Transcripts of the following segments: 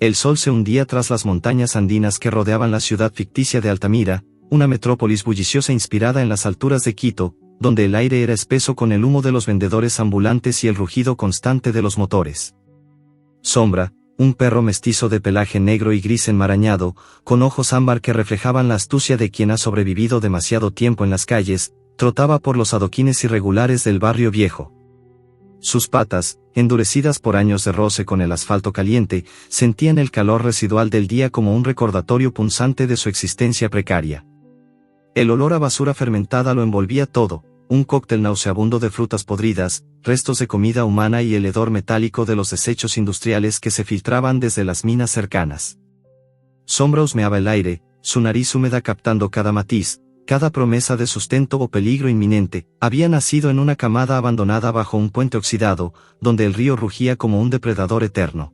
El sol se hundía tras las montañas andinas que rodeaban la ciudad ficticia de Altamira, una metrópolis bulliciosa inspirada en las alturas de Quito, donde el aire era espeso con el humo de los vendedores ambulantes y el rugido constante de los motores. Sombra, un perro mestizo de pelaje negro y gris enmarañado, con ojos ámbar que reflejaban la astucia de quien ha sobrevivido demasiado tiempo en las calles, trotaba por los adoquines irregulares del barrio viejo. Sus patas, endurecidas por años de roce con el asfalto caliente, sentían el calor residual del día como un recordatorio punzante de su existencia precaria. El olor a basura fermentada lo envolvía todo, un cóctel nauseabundo de frutas podridas, restos de comida humana y el hedor metálico de los desechos industriales que se filtraban desde las minas cercanas. Sombra husmeaba el aire, su nariz húmeda captando cada matiz, cada promesa de sustento o peligro inminente. Había nacido en una camada abandonada bajo un puente oxidado, donde el río rugía como un depredador eterno.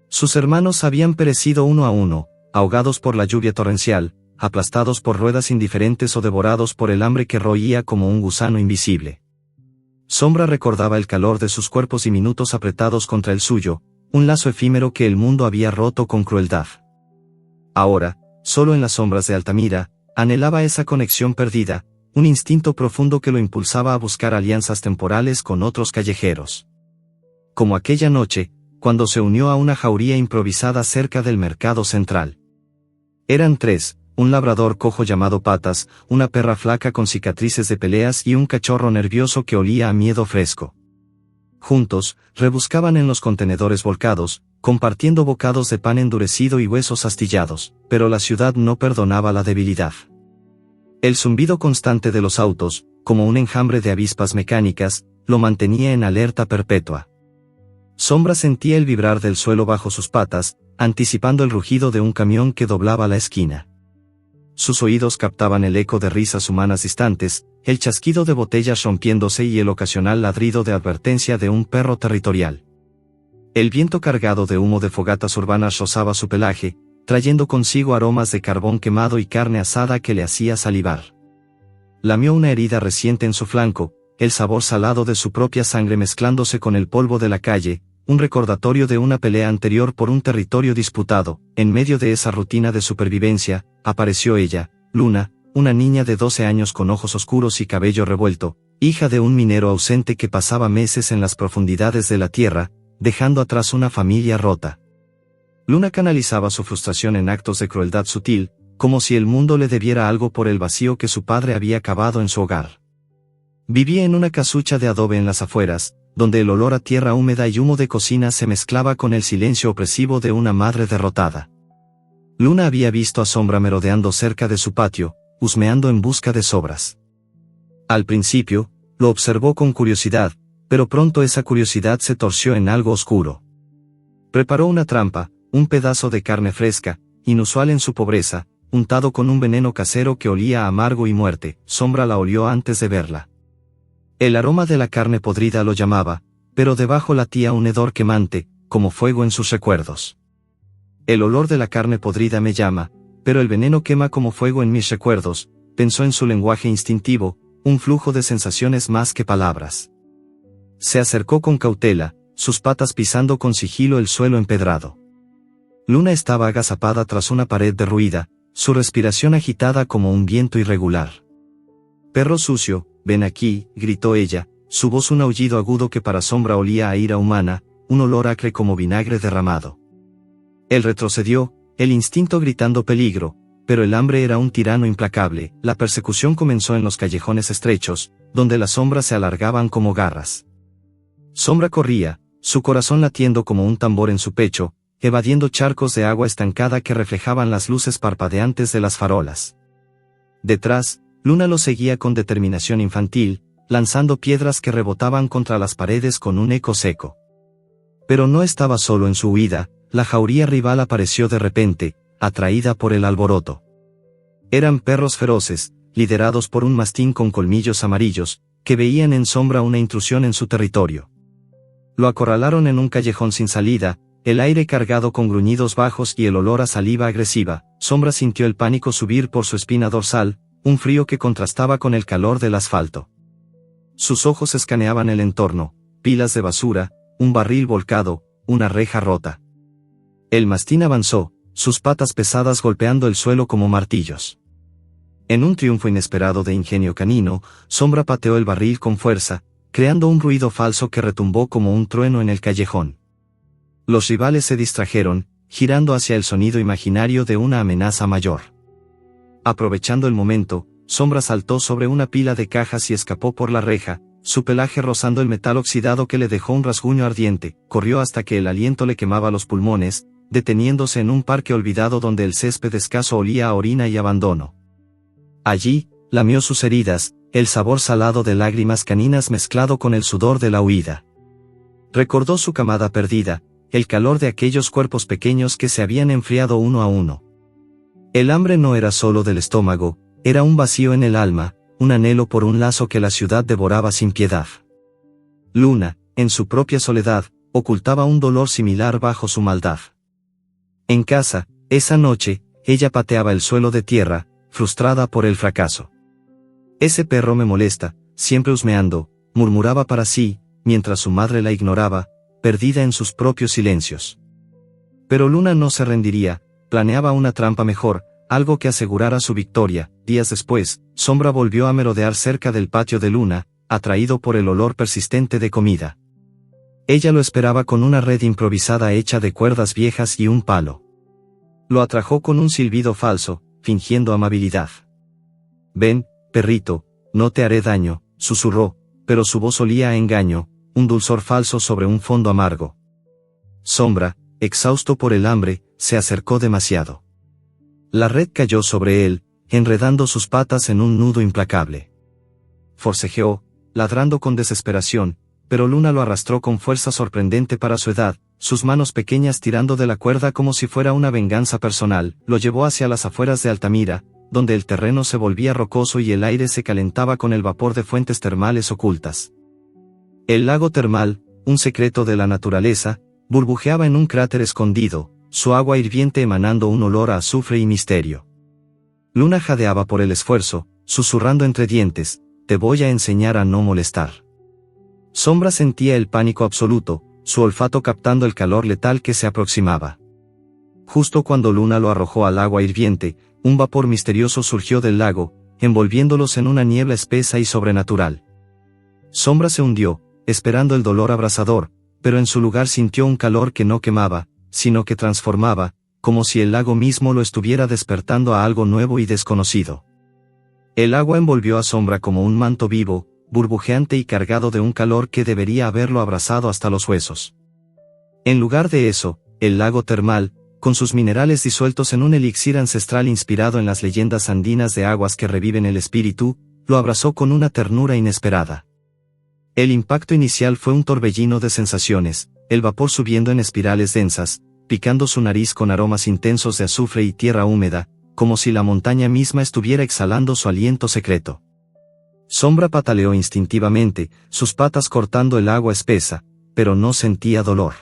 Sus hermanos habían perecido uno a uno, ahogados por la lluvia torrencial, aplastados por ruedas indiferentes o devorados por el hambre que roía como un gusano invisible. Sombra recordaba el calor de sus cuerpos diminutos apretados contra el suyo, un lazo efímero que el mundo había roto con crueldad. Ahora, solo en las sombras de Altamira, anhelaba esa conexión perdida, un instinto profundo que lo impulsaba a buscar alianzas temporales con otros callejeros. Como aquella noche, cuando se unió a una jauría improvisada cerca del mercado central. Eran tres: un labrador cojo llamado Patas, una perra flaca con cicatrices de peleas y un cachorro nervioso que olía a miedo fresco. Juntos, rebuscaban en los contenedores volcados, compartiendo bocados de pan endurecido y huesos astillados, pero la ciudad no perdonaba la debilidad. El zumbido constante de los autos, como un enjambre de avispas mecánicas, lo mantenía en alerta perpetua. Sombra sentía el vibrar del suelo bajo sus patas, anticipando el rugido de un camión que doblaba la esquina. Sus oídos captaban el eco de risas humanas distantes, el chasquido de botellas rompiéndose y el ocasional ladrido de advertencia de un perro territorial. El viento cargado de humo de fogatas urbanas rozaba su pelaje, trayendo consigo aromas de carbón quemado y carne asada que le hacía salivar. Lamió una herida reciente en su flanco, el sabor salado de su propia sangre mezclándose con el polvo de la calle, un recordatorio de una pelea anterior por un territorio disputado. En medio de esa rutina de supervivencia, apareció ella, Luna, una niña de 12 años con ojos oscuros y cabello revuelto, hija de un minero ausente que pasaba meses en las profundidades de la tierra, dejando atrás una familia rota. Luna canalizaba su frustración en actos de crueldad sutil, como si el mundo le debiera algo por el vacío que su padre había cavado en su hogar. Vivía en una casucha de adobe en las afueras, donde el olor a tierra húmeda y humo de cocina se mezclaba con el silencio opresivo de una madre derrotada. Luna había visto a Sombra merodeando cerca de su patio, husmeando en busca de sobras. Al principio, lo observó con curiosidad, pero pronto esa curiosidad se torció en algo oscuro. Preparó una trampa, un pedazo de carne fresca, inusual en su pobreza, untado con un veneno casero que olía a amargo y muerte. Sombra la olió antes de verla. El aroma de la carne podrida lo llamaba, pero debajo latía un hedor quemante, como fuego en sus recuerdos. El olor de la carne podrida me llama, pero el veneno quema como fuego en mis recuerdos, pensó en su lenguaje instintivo, un flujo de sensaciones más que palabras. Se acercó con cautela, sus patas pisando con sigilo el suelo empedrado. Luna estaba agazapada tras una pared derruida, su respiración agitada como un viento irregular. «Perro sucio, ven aquí», gritó ella, su voz un aullido agudo que para Sombra olía a ira humana, un olor acre como vinagre derramado. Él retrocedió, el instinto gritando peligro, pero el hambre era un tirano implacable. La persecución comenzó en los callejones estrechos, donde las sombras se alargaban como garras. Sombra corría, su corazón latiendo como un tambor en su pecho, evadiendo charcos de agua estancada que reflejaban las luces parpadeantes de las farolas. Detrás, Luna lo seguía con determinación infantil, lanzando piedras que rebotaban contra las paredes con un eco seco. Pero no estaba solo en su huida, la jauría rival apareció de repente, atraída por el alboroto. Eran perros feroces, liderados por un mastín con colmillos amarillos, que veían en Sombra una intrusión en su territorio. Lo acorralaron en un callejón sin salida, el aire cargado con gruñidos bajos y el olor a saliva agresiva. Sombra sintió el pánico subir por su espina dorsal, un frío que contrastaba con el calor del asfalto. Sus ojos escaneaban el entorno, pilas de basura, un barril volcado, una reja rota. El mastín avanzó, sus patas pesadas golpeando el suelo como martillos. En un triunfo inesperado de ingenio canino, Sombra pateó el barril con fuerza, creando un ruido falso que retumbó como un trueno en el callejón. Los rivales se distrajeron, girando hacia el sonido imaginario de una amenaza mayor. Aprovechando el momento, Sombra saltó sobre una pila de cajas y escapó por la reja, su pelaje rozando el metal oxidado que le dejó un rasguño ardiente, corrió hasta que el aliento le quemaba los pulmones, deteniéndose en un parque olvidado donde el césped escaso olía a orina y abandono. Allí, lamió sus heridas, el sabor salado de lágrimas caninas mezclado con el sudor de la huida. Recordó su camada perdida, el calor de aquellos cuerpos pequeños que se habían enfriado uno a uno. El hambre no era solo del estómago, era un vacío en el alma, un anhelo por un lazo que la ciudad devoraba sin piedad. Luna, en su propia soledad, ocultaba un dolor similar bajo su maldad. En casa, esa noche, ella pateaba el suelo de tierra, frustrada por el fracaso. Ese perro me molesta, siempre husmeando, murmuraba para sí, mientras su madre la ignoraba, perdida en sus propios silencios. Pero Luna no se rendiría, planeaba una trampa mejor, algo que asegurara su victoria. Días después, Sombra volvió a merodear cerca del patio de Luna, atraído por el olor persistente de comida. Ella lo esperaba con una red improvisada hecha de cuerdas viejas y un palo. Lo atrajo con un silbido falso, fingiendo amabilidad. «Ven, perrito, no te haré daño», susurró, pero su voz olía a engaño, un dulzor falso sobre un fondo amargo. Sombra, exhausto por el hambre, se acercó demasiado. La red cayó sobre él, enredando sus patas en un nudo implacable. Forcejeó, ladrando con desesperación, pero Luna lo arrastró con fuerza sorprendente para su edad, sus manos pequeñas tirando de la cuerda como si fuera una venganza personal, lo llevó hacia las afueras de Altamira, donde el terreno se volvía rocoso y el aire se calentaba con el vapor de fuentes termales ocultas. El lago termal, un secreto de la naturaleza, burbujeaba en un cráter escondido, su agua hirviente emanando un olor a azufre y misterio. Luna jadeaba por el esfuerzo, susurrando entre dientes: «Te voy a enseñar a no molestar». Sombra sentía el pánico absoluto, su olfato captando el calor letal que se aproximaba. Justo cuando Luna lo arrojó al agua hirviente, un vapor misterioso surgió del lago, envolviéndolos en una niebla espesa y sobrenatural. Sombra se hundió, esperando el dolor abrasador, pero en su lugar sintió un calor que no quemaba, sino que transformaba, como si el lago mismo lo estuviera despertando a algo nuevo y desconocido. El agua envolvió a Sombra como un manto vivo, burbujeante y cargado de un calor que debería haberlo abrazado hasta los huesos. En lugar de eso, el lago termal, con sus minerales disueltos en un elixir ancestral inspirado en las leyendas andinas de aguas que reviven el espíritu, lo abrazó con una ternura inesperada. El impacto inicial fue un torbellino de sensaciones, el vapor subiendo en espirales densas, picando su nariz con aromas intensos de azufre y tierra húmeda, como si la montaña misma estuviera exhalando su aliento secreto. Sombra pataleó instintivamente, sus patas cortando el agua espesa, pero no sentía dolor.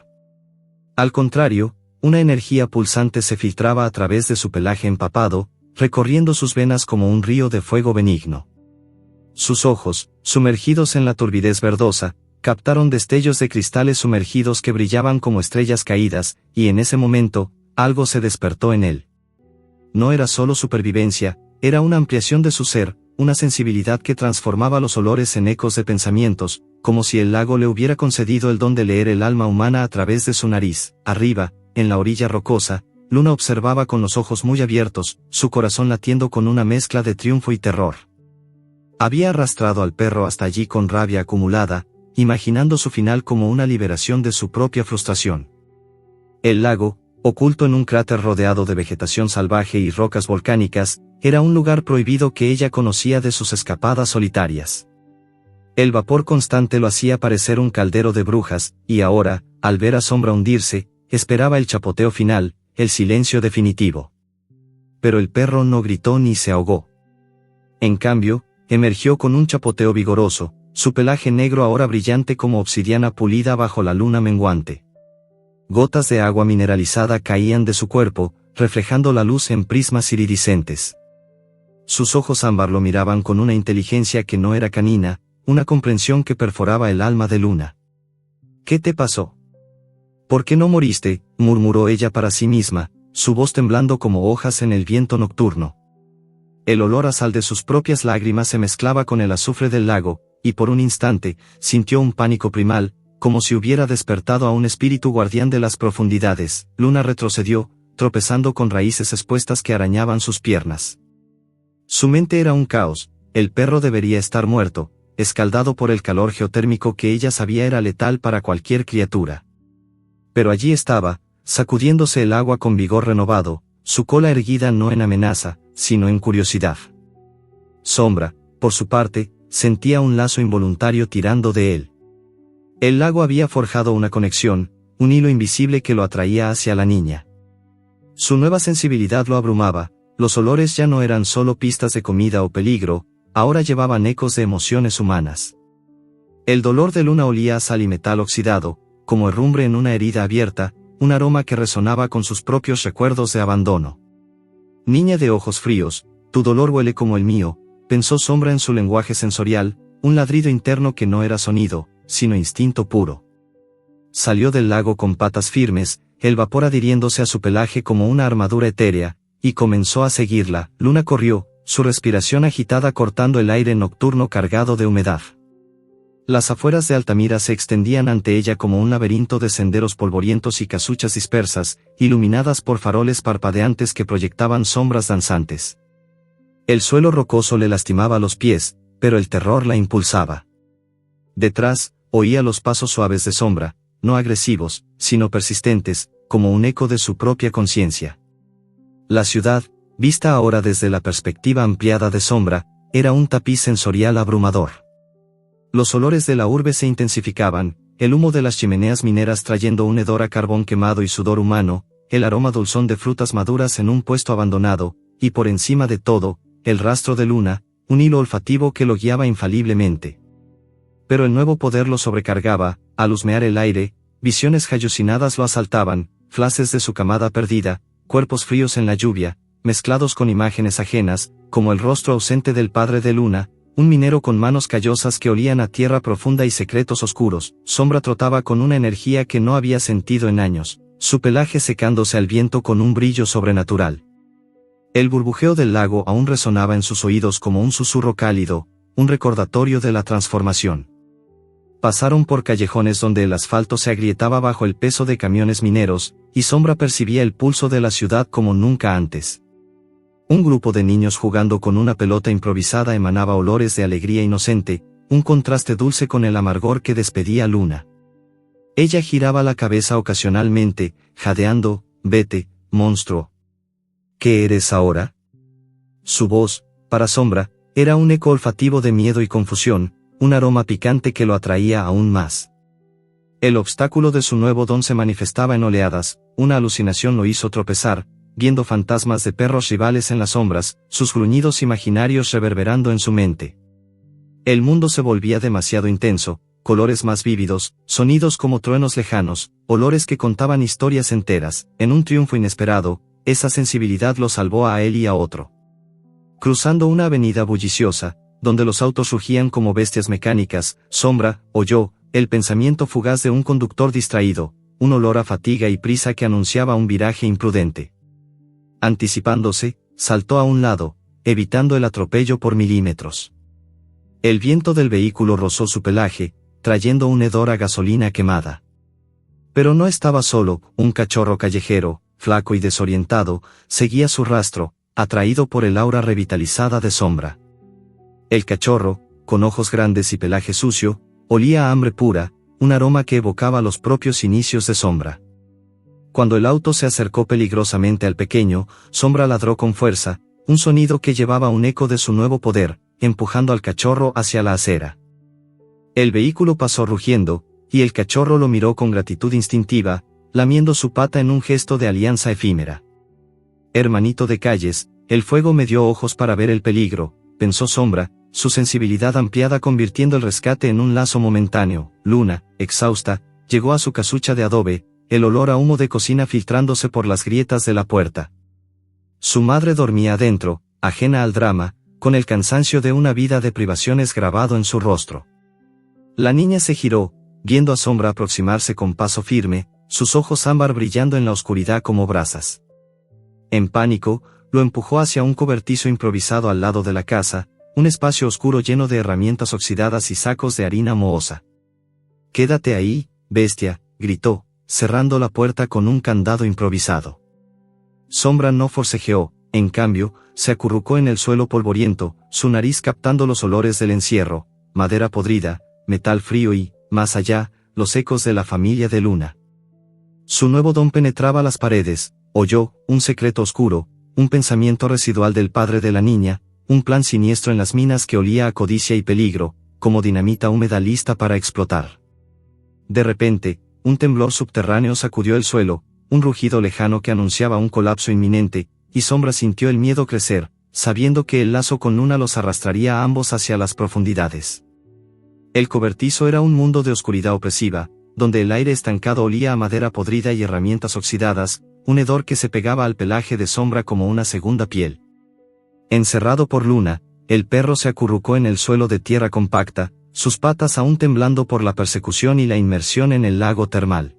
Al contrario, una energía pulsante se filtraba a través de su pelaje empapado, recorriendo sus venas como un río de fuego benigno. Sus ojos, sumergidos en la turbidez verdosa, captaron destellos de cristales sumergidos que brillaban como estrellas caídas, y en ese momento, algo se despertó en él. No era solo supervivencia, era una ampliación de su ser, una sensibilidad que transformaba los olores en ecos de pensamientos, como si el lago le hubiera concedido el don de leer el alma humana a través de su nariz. Arriba, en la orilla rocosa, Luna observaba con los ojos muy abiertos, su corazón latiendo con una mezcla de triunfo y terror. Había arrastrado al perro hasta allí con rabia acumulada, imaginando su final como una liberación de su propia frustración. El lago, oculto en un cráter rodeado de vegetación salvaje y rocas volcánicas, era un lugar prohibido que ella conocía de sus escapadas solitarias. El vapor constante lo hacía parecer un caldero de brujas, y ahora, al ver a Sombra hundirse, esperaba el chapoteo final, el silencio definitivo. Pero el perro no gritó ni se ahogó. En cambio, emergió con un chapoteo vigoroso, su pelaje negro ahora brillante como obsidiana pulida bajo la luna menguante. Gotas de agua mineralizada caían de su cuerpo, reflejando la luz en prismas iridiscentes. Sus ojos ámbar lo miraban con una inteligencia que no era canina, una comprensión que perforaba el alma de Luna. «¿Qué te pasó?», ¿Por qué no moriste?, murmuró ella para sí misma, su voz temblando como hojas en el viento nocturno. El olor a sal de sus propias lágrimas se mezclaba con el azufre del lago, y por un instante, sintió un pánico primal, como si hubiera despertado a un espíritu guardián de las profundidades. Luna retrocedió, tropezando con raíces expuestas que arañaban sus piernas. Su mente era un caos, el perro debería estar muerto, escaldado por el calor geotérmico que ella sabía era letal para cualquier criatura. Pero allí estaba, sacudiéndose el agua con vigor renovado, su cola erguida no en amenaza, sino en curiosidad. Sombra, por su parte, sentía un lazo involuntario tirando de él. El lago había forjado una conexión, un hilo invisible que lo atraía hacia la niña. Su nueva sensibilidad lo abrumaba, los olores ya no eran solo pistas de comida o peligro, ahora llevaban ecos de emociones humanas. El dolor de Luna olía a sal y metal oxidado, como herrumbre en una herida abierta, un aroma que resonaba con sus propios recuerdos de abandono. Niña de ojos fríos, tu dolor huele como el mío, pensó Sombra en su lenguaje sensorial, un ladrido interno que no era sonido, sino instinto puro. Salió del lago con patas firmes, el vapor adhiriéndose a su pelaje como una armadura etérea, y comenzó a seguirla. Luna corrió, su respiración agitada cortando el aire nocturno cargado de humedad. Las afueras de Altamira se extendían ante ella como un laberinto de senderos polvorientos y casuchas dispersas, iluminadas por faroles parpadeantes que proyectaban sombras danzantes. El suelo rocoso le lastimaba los pies, pero el terror la impulsaba. Detrás, oía los pasos suaves de Sombra, no agresivos, sino persistentes, como un eco de su propia conciencia. La ciudad, vista ahora desde la perspectiva ampliada de Sombra, era un tapiz sensorial abrumador. Los olores de la urbe se intensificaban, el humo de las chimeneas mineras trayendo un hedor a carbón quemado y sudor humano, el aroma dulzón de frutas maduras en un puesto abandonado, y por encima de todo, el rastro de Luna, un hilo olfativo que lo guiaba infaliblemente. Pero el nuevo poder lo sobrecargaba, al husmear el aire, visiones hallucinadas lo asaltaban, flashes de su camada perdida, cuerpos fríos en la lluvia, mezclados con imágenes ajenas, como el rostro ausente del padre de Luna, un minero con manos callosas que olían a tierra profunda y secretos oscuros. Sombra trotaba con una energía que no había sentido en años, su pelaje secándose al viento con un brillo sobrenatural. El burbujeo del lago aún resonaba en sus oídos como un susurro cálido, un recordatorio de la transformación. Pasaron por callejones donde el asfalto se agrietaba bajo el peso de camiones mineros, y Sombra percibía el pulso de la ciudad como nunca antes. Un grupo de niños jugando con una pelota improvisada emanaba olores de alegría inocente, un contraste dulce con el amargor que despedía Luna. Ella giraba la cabeza ocasionalmente, jadeando, «Vete, monstruo. ¿Qué eres ahora?». Su voz, para Sombra, era un eco olfativo de miedo y confusión, un aroma picante que lo atraía aún más. El obstáculo de su nuevo don se manifestaba en oleadas, una alucinación lo hizo tropezar, viendo fantasmas de perros rivales en las sombras, sus gruñidos imaginarios reverberando en su mente. El mundo se volvía demasiado intenso, colores más vívidos, sonidos como truenos lejanos, olores que contaban historias enteras. En un triunfo inesperado, esa sensibilidad lo salvó a él y a otro. Cruzando una avenida bulliciosa, donde los autos rugían como bestias mecánicas, Sombra oyó el pensamiento fugaz de un conductor distraído, un olor a fatiga y prisa que anunciaba un viraje imprudente. Anticipándose, saltó a un lado, evitando el atropello por milímetros. El viento del vehículo rozó su pelaje, trayendo un hedor a gasolina quemada. Pero no estaba solo, un cachorro callejero, flaco y desorientado, seguía su rastro, atraído por el aura revitalizada de Sombra. El cachorro, con ojos grandes y pelaje sucio, olía a hambre pura, un aroma que evocaba los propios inicios de Sombra. Cuando el auto se acercó peligrosamente al pequeño, Sombra ladró con fuerza, un sonido que llevaba un eco de su nuevo poder, empujando al cachorro hacia la acera. El vehículo pasó rugiendo, y el cachorro lo miró con gratitud instintiva, lamiendo su pata en un gesto de alianza efímera. Hermanito de calles, el fuego me dio ojos para ver el peligro, pensó Sombra, su sensibilidad ampliada convirtiendo el rescate en un lazo momentáneo. Luna, exhausta, llegó a su casucha de adobe, el olor a humo de cocina filtrándose por las grietas de la puerta. Su madre dormía adentro, ajena al drama, con el cansancio de una vida de privaciones grabado en su rostro. La niña se giró, viendo a Sombra aproximarse con paso firme, sus ojos ámbar brillando en la oscuridad como brasas. En pánico, lo empujó hacia un cobertizo improvisado al lado de la casa, un espacio oscuro lleno de herramientas oxidadas y sacos de harina mohosa. «Quédate ahí, bestia», gritó, cerrando la puerta con un candado improvisado. Sombra no forcejeó, en cambio, se acurrucó en el suelo polvoriento, su nariz captando los olores del encierro, madera podrida, metal frío y, más allá, los ecos de la familia de Luna. Su nuevo don penetraba las paredes, oyó, un secreto oscuro, un pensamiento residual del padre de la niña, un plan siniestro en las minas que olía a codicia y peligro, como dinamita húmeda lista para explotar. De repente, un temblor subterráneo sacudió el suelo, un rugido lejano que anunciaba un colapso inminente, y Sombra sintió el miedo crecer, sabiendo que el lazo con Luna los arrastraría a ambos hacia las profundidades. El cobertizo era un mundo de oscuridad opresiva, donde el aire estancado olía a madera podrida y herramientas oxidadas, un hedor que se pegaba al pelaje de Sombra como una segunda piel. Encerrado por Luna, el perro se acurrucó en el suelo de tierra compacta, sus patas aún temblando por la persecución y la inmersión en el lago termal.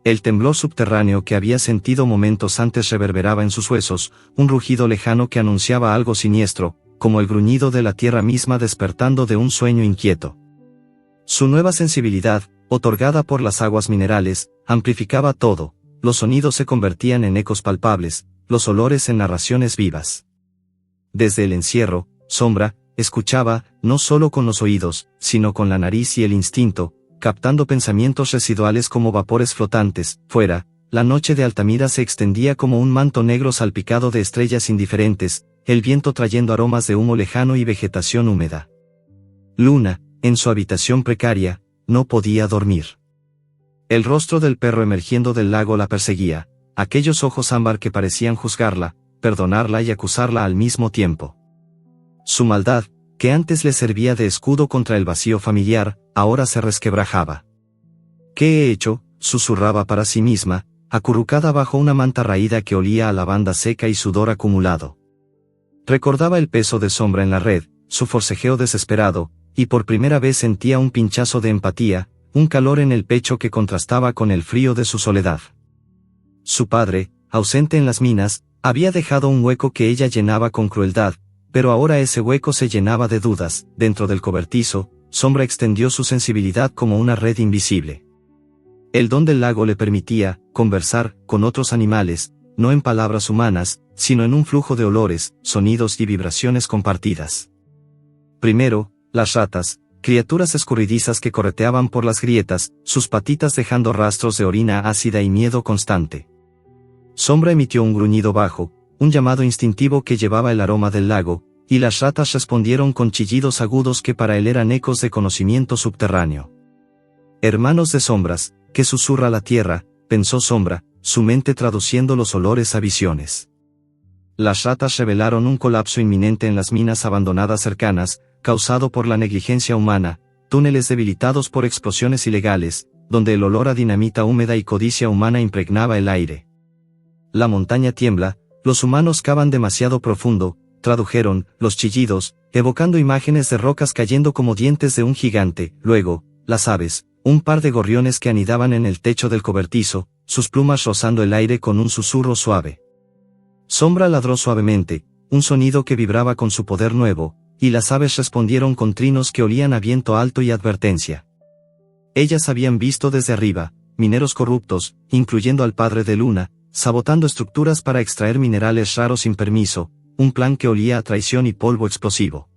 El temblor subterráneo que había sentido momentos antes reverberaba en sus huesos, un rugido lejano que anunciaba algo siniestro, como el gruñido de la tierra misma despertando de un sueño inquieto. Su nueva sensibilidad, otorgada por las aguas minerales, amplificaba todo, los sonidos se convertían en ecos palpables, los olores en narraciones vivas. Desde el encierro, Sombra escuchaba, no solo con los oídos, sino con la nariz y el instinto, captando pensamientos residuales como vapores flotantes. Fuera, la noche de Altamira se extendía como un manto negro salpicado de estrellas indiferentes, el viento trayendo aromas de humo lejano y vegetación húmeda. Luna, en su habitación precaria, no podía dormir. El rostro del perro emergiendo del lago la perseguía, aquellos ojos ámbar que parecían juzgarla, perdonarla y acusarla al mismo tiempo. Su maldad, que antes le servía de escudo contra el vacío familiar, ahora se resquebrajaba. «¿Qué he hecho?», susurraba para sí misma, acurrucada bajo una manta raída que olía a lavanda seca y sudor acumulado. Recordaba el peso de Sombra en la red, su forcejeo desesperado, y por primera vez sentía un pinchazo de empatía, un calor en el pecho que contrastaba con el frío de su soledad. Su padre, ausente en las minas, había dejado un hueco que ella llenaba con crueldad, pero ahora ese hueco se llenaba de dudas. Dentro del cobertizo, Sombra extendió su sensibilidad como una red invisible. El don del lago le permitía conversar con otros animales, no en palabras humanas, sino en un flujo de olores, sonidos y vibraciones compartidas. Primero, las ratas, criaturas escurridizas que correteaban por las grietas, sus patitas dejando rastros de orina ácida y miedo constante. Sombra emitió un gruñido bajo, un llamado instintivo que llevaba el aroma del lago, y las ratas respondieron con chillidos agudos que para él eran ecos de conocimiento subterráneo. «Hermanos de sombras, que susurra la tierra», pensó Sombra, su mente traduciendo los olores a visiones. Las ratas revelaron un colapso inminente en las minas abandonadas cercanas, causado por la negligencia humana, túneles debilitados por explosiones ilegales, donde el olor a dinamita húmeda y codicia humana impregnaba el aire. «La montaña tiembla, los humanos cavan demasiado profundo», tradujeron los chillidos, evocando imágenes de rocas cayendo como dientes de un gigante. Luego, las aves, un par de gorriones que anidaban en el techo del cobertizo, sus plumas rozando el aire con un susurro suave. Sombra ladró suavemente, un sonido que vibraba con su poder nuevo, y las aves respondieron con trinos que olían a viento alto y advertencia. Ellas habían visto desde arriba, mineros corruptos, incluyendo al padre de Luna, sabotando estructuras para extraer minerales raros sin permiso, un plan que olía a traición y polvo explosivo.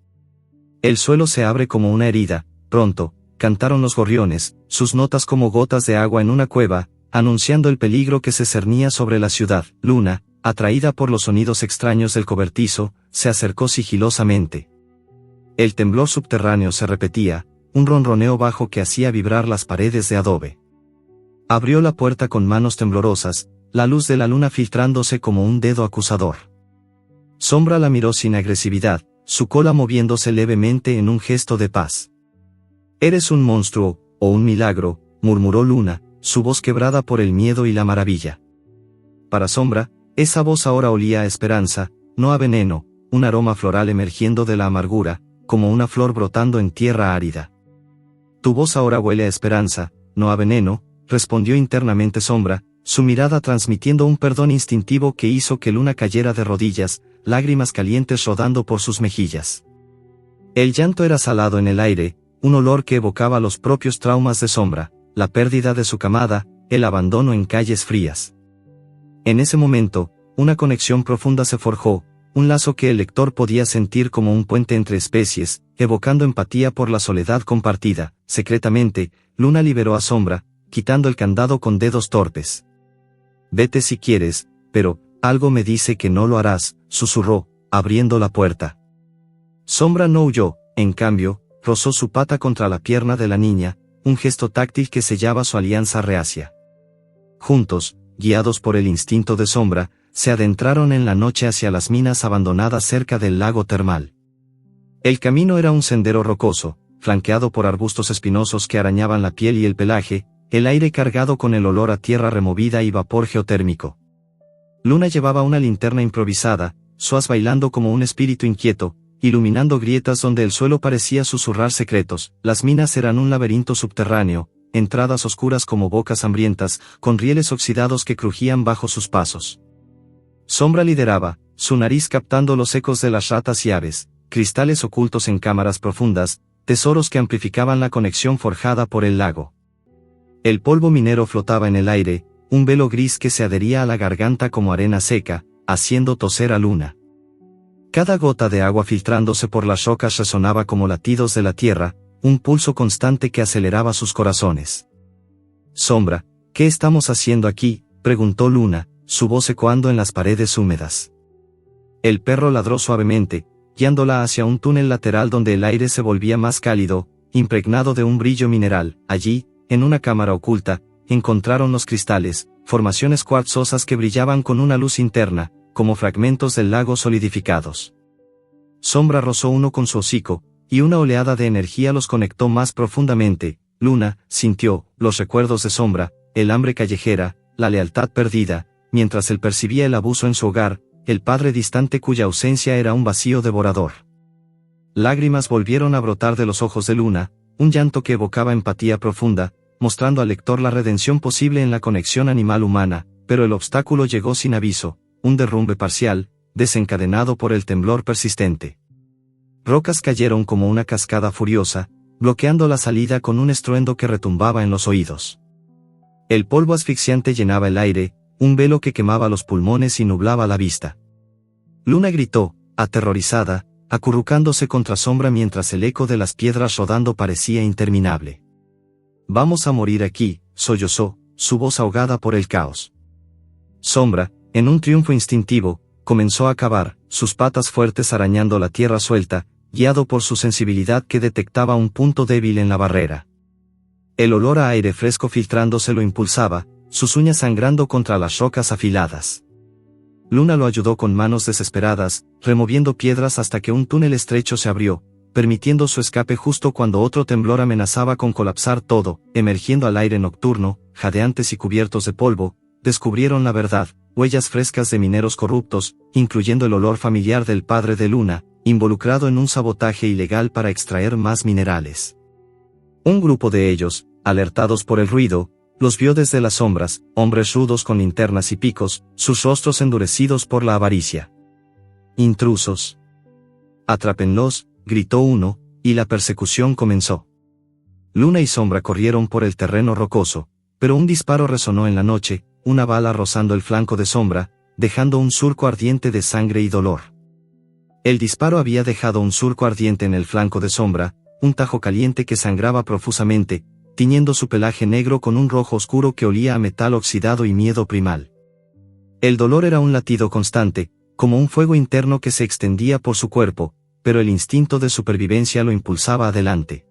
«El suelo se abre como una herida», pronto, cantaron los gorriones, sus notas como gotas de agua en una cueva, anunciando el peligro que se cernía sobre la ciudad. Luna, atraída por los sonidos extraños del cobertizo, se acercó sigilosamente. El temblor subterráneo se repetía, un ronroneo bajo que hacía vibrar las paredes de adobe. Abrió la puerta con manos temblorosas, la luz de la luna filtrándose como un dedo acusador. Sombra la miró sin agresividad, su cola moviéndose levemente en un gesto de paz. «Eres un monstruo, o un milagro», murmuró Luna, su voz quebrada por el miedo y la maravilla. Para Sombra, esa voz ahora olía a esperanza, no a veneno, un aroma floral emergiendo de la amargura, como una flor brotando en tierra árida. «Tu voz ahora huele a esperanza, no a veneno», respondió internamente Sombra, su mirada transmitiendo un perdón instintivo que hizo que Luna cayera de rodillas, lágrimas calientes rodando por sus mejillas. El llanto era salado en el aire, un olor que evocaba los propios traumas de Sombra, la pérdida de su camada, el abandono en calles frías. En ese momento, una conexión profunda se forjó, un lazo que el lector podía sentir como un puente entre especies, evocando empatía por la soledad compartida. Secretamente, Luna liberó a Sombra, quitando el candado con dedos torpes. «Vete si quieres, pero, algo me dice que no lo harás», susurró, abriendo la puerta. Sombra no huyó, en cambio, rozó su pata contra la pierna de la niña, un gesto táctil que sellaba su alianza reacia. Juntos, guiados por el instinto de Sombra, se adentraron en la noche hacia las minas abandonadas cerca del lago termal. El camino era un sendero rocoso, flanqueado por arbustos espinosos que arañaban la piel y el pelaje, el aire cargado con el olor a tierra removida y vapor geotérmico. Luna llevaba una linterna improvisada, Suaz bailando como un espíritu inquieto, iluminando grietas donde el suelo parecía susurrar secretos. Las minas eran un laberinto subterráneo, entradas oscuras como bocas hambrientas, con rieles oxidados que crujían bajo sus pasos. Sombra lideraba, su nariz captando los ecos de las ratas y aves, cristales ocultos en cámaras profundas, tesoros que amplificaban la conexión forjada por el lago. El polvo minero flotaba en el aire, un velo gris que se adhería a la garganta como arena seca, haciendo toser a Luna. Cada gota de agua filtrándose por las rocas resonaba como latidos de la tierra, un pulso constante que aceleraba sus corazones. «Sombra, ¿qué estamos haciendo aquí?», preguntó Luna, su voz ecoando en las paredes húmedas. El perro ladró suavemente, guiándola hacia un túnel lateral donde el aire se volvía más cálido, impregnado de un brillo mineral. Allí, en una cámara oculta, encontraron los cristales, formaciones cuarzosas que brillaban con una luz interna, como fragmentos del lago solidificados. Sombra rozó uno con su hocico, y una oleada de energía los conectó más profundamente. Luna sintió los recuerdos de Sombra, el hambre callejera, la lealtad perdida, mientras él percibía el abuso en su hogar, el padre distante cuya ausencia era un vacío devorador. Lágrimas volvieron a brotar de los ojos de Luna, un llanto que evocaba empatía profunda, mostrando al lector la redención posible en la conexión animal-humana, pero el obstáculo llegó sin aviso, un derrumbe parcial, desencadenado por el temblor persistente. Rocas cayeron como una cascada furiosa, bloqueando la salida con un estruendo que retumbaba en los oídos. El polvo asfixiante llenaba el aire, un velo que quemaba los pulmones y nublaba la vista. Luna gritó, aterrorizada, acurrucándose contra Sombra mientras el eco de las piedras rodando parecía interminable. «Vamos a morir aquí», sollozó, su voz ahogada por el caos. Sombra, en un triunfo instintivo, comenzó a cavar, sus patas fuertes arañando la tierra suelta, guiado por su sensibilidad que detectaba un punto débil en la barrera. El olor a aire fresco filtrándose lo impulsaba, sus uñas sangrando contra las rocas afiladas. Luna lo ayudó con manos desesperadas, removiendo piedras hasta que un túnel estrecho se abrió, permitiendo su escape justo cuando otro temblor amenazaba con colapsar todo. Emergiendo al aire nocturno, jadeantes y cubiertos de polvo, descubrieron la verdad, huellas frescas de mineros corruptos, incluyendo el olor familiar del padre de Luna, involucrado en un sabotaje ilegal para extraer más minerales. Un grupo de ellos, alertados por el ruido, los vio desde las sombras, hombres rudos con linternas y picos, sus rostros endurecidos por la avaricia. «Intrusos. Atrápenlos», gritó uno, y la persecución comenzó. Luna y Sombra corrieron por el terreno rocoso, pero un disparo resonó en la noche, una bala rozando el flanco de Sombra, dejando un surco ardiente de sangre y dolor. El disparo había dejado un surco ardiente en el flanco de Sombra, un tajo caliente que sangraba profusamente, tiñendo su pelaje negro con un rojo oscuro que olía a metal oxidado y miedo primal. El dolor era un latido constante, como un fuego interno que se extendía por su cuerpo, pero el instinto de supervivencia lo impulsaba adelante.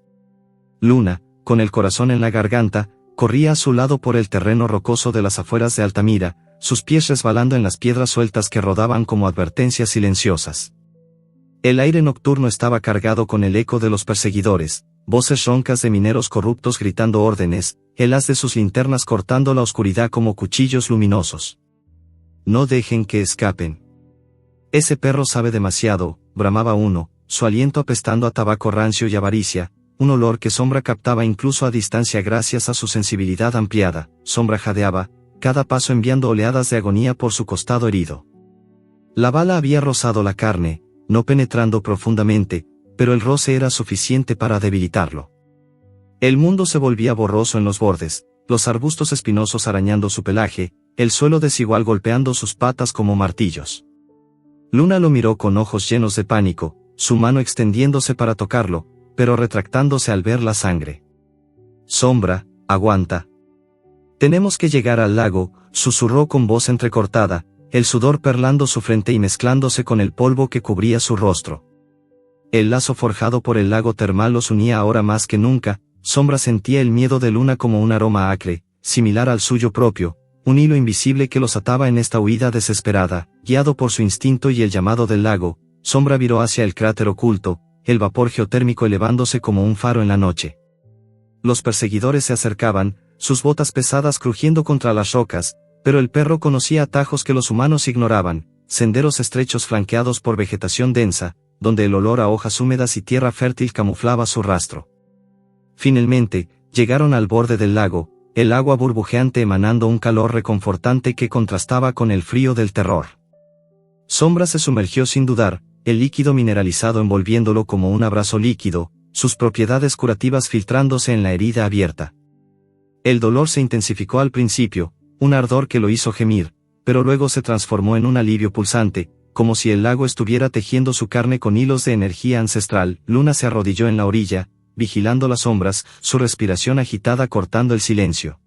Luna, con el corazón en la garganta, corría a su lado por el terreno rocoso de las afueras de Altamira, sus pies resbalando en las piedras sueltas que rodaban como advertencias silenciosas. El aire nocturno estaba cargado con el eco de los perseguidores, voces roncas de mineros corruptos gritando órdenes, el haz de sus linternas cortando la oscuridad como cuchillos luminosos. «No dejen que escapen. Ese perro sabe demasiado», bramaba uno, su aliento apestando a tabaco rancio y avaricia, un olor que Sombra captaba incluso a distancia gracias a su sensibilidad ampliada. Sombra jadeaba, cada paso enviando oleadas de agonía por su costado herido. La bala había rozado la carne, no penetrando profundamente, pero el roce era suficiente para debilitarlo. El mundo se volvía borroso en los bordes, los arbustos espinosos arañando su pelaje, el suelo desigual golpeando sus patas como martillos. Luna lo miró con ojos llenos de pánico, su mano extendiéndose para tocarlo, pero retractándose al ver la sangre. Sombra, aguanta. Tenemos que llegar al lago, susurró con voz entrecortada, el sudor perlando su frente y mezclándose con el polvo que cubría su rostro. El lazo forjado por el lago termal los unía ahora más que nunca. Sombra sentía el miedo de Luna como un aroma acre, similar al suyo propio, un hilo invisible que los ataba en esta huida desesperada. Guiado por su instinto y el llamado del lago, Sombra viró hacia el cráter oculto, el vapor geotérmico elevándose como un faro en la noche. Los perseguidores se acercaban, sus botas pesadas crujiendo contra las rocas, pero el perro conocía atajos que los humanos ignoraban, senderos estrechos flanqueados por vegetación densa, donde el olor a hojas húmedas y tierra fértil camuflaba su rastro. Finalmente, llegaron al borde del lago, el agua burbujeante emanando un calor reconfortante que contrastaba con el frío del terror. Sombra se sumergió sin dudar, el líquido mineralizado envolviéndolo como un abrazo líquido, sus propiedades curativas filtrándose en la herida abierta. El dolor se intensificó al principio, un ardor que lo hizo gemir, pero luego se transformó en un alivio pulsante, como si el lago estuviera tejiendo su carne con hilos de energía ancestral. Luna se arrodilló en la orilla, vigilando las sombras, su respiración agitada cortando el silencio.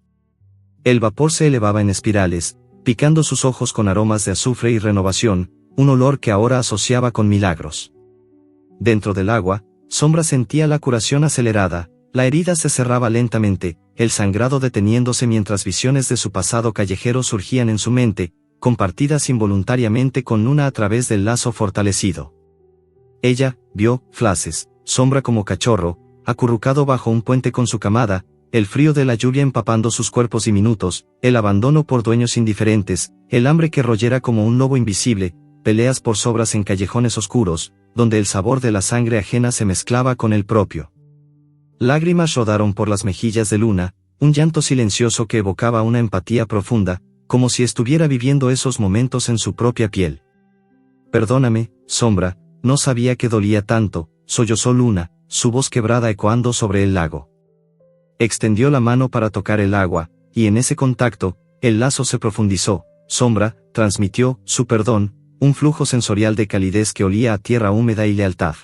El vapor se elevaba en espirales, picando sus ojos con aromas de azufre y renovación, un olor que ahora asociaba con milagros. Dentro del agua, Sombra sentía la curación acelerada, la herida se cerraba lentamente, el sangrado deteniéndose mientras visiones de su pasado callejero surgían en su mente, compartidas involuntariamente con Luna a través del lazo fortalecido. Ella vio flashes, Sombra como cachorro, acurrucado bajo un puente con su camada, el frío de la lluvia empapando sus cuerpos diminutos, el abandono por dueños indiferentes, el hambre que royera como un lobo invisible, peleas por sobras en callejones oscuros, donde el sabor de la sangre ajena se mezclaba con el propio. Lágrimas rodaron por las mejillas de Luna, un llanto silencioso que evocaba una empatía profunda, como si estuviera viviendo esos momentos en su propia piel. Perdóname, Sombra, no sabía que dolía tanto, sollozó Luna, su voz quebrada ecoando sobre el lago. Extendió la mano para tocar el agua, y en ese contacto, el lazo se profundizó. Sombra transmitió su perdón, un flujo sensorial de calidez que olía a tierra húmeda y lealtad.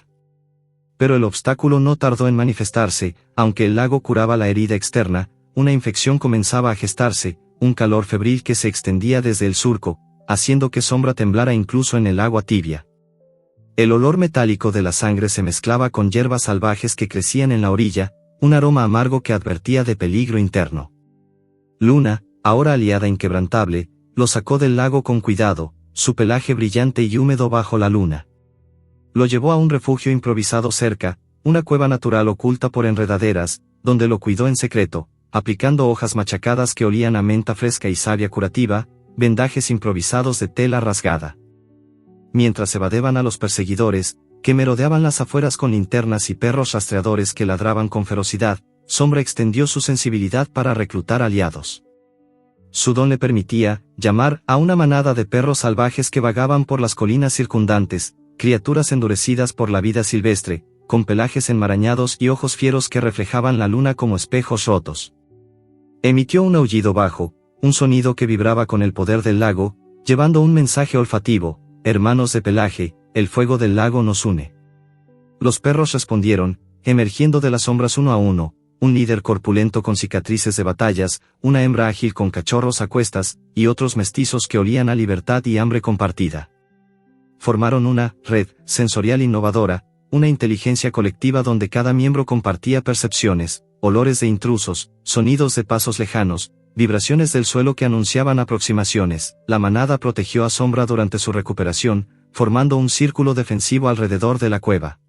Pero el obstáculo no tardó en manifestarse, aunque el lago curaba la herida externa, una infección comenzaba a gestarse, un calor febril que se extendía desde el surco, haciendo que Sombra temblara incluso en el agua tibia. El olor metálico de la sangre se mezclaba con hierbas salvajes que crecían en la orilla, un aroma amargo que advertía de peligro interno. Luna, ahora aliada inquebrantable, lo sacó del lago con cuidado, su pelaje brillante y húmedo bajo la luna. Lo llevó a un refugio improvisado cerca, una cueva natural oculta por enredaderas, donde lo cuidó en secreto, aplicando hojas machacadas que olían a menta fresca y savia curativa, vendajes improvisados de tela rasgada. Mientras evadeaban a los perseguidores, que merodeaban las afueras con linternas y perros rastreadores que ladraban con ferocidad, Sombra extendió su sensibilidad para reclutar aliados. Su don le permitía llamar a una manada de perros salvajes que vagaban por las colinas circundantes, criaturas endurecidas por la vida silvestre, con pelajes enmarañados y ojos fieros que reflejaban la luna como espejos rotos. Emitió un aullido bajo, un sonido que vibraba con el poder del lago, llevando un mensaje olfativo: hermanos de pelaje, el fuego del lago nos une. Los perros respondieron, emergiendo de las sombras uno a uno, un líder corpulento con cicatrices de batallas, una hembra ágil con cachorros a cuestas, y otros mestizos que olían a libertad y hambre compartida. Formaron una red sensorial innovadora, una inteligencia colectiva donde cada miembro compartía percepciones, olores de intrusos, sonidos de pasos lejanos, vibraciones del suelo que anunciaban aproximaciones. La manada protegió a Sombra durante su recuperación, formando un círculo defensivo alrededor de la cueva.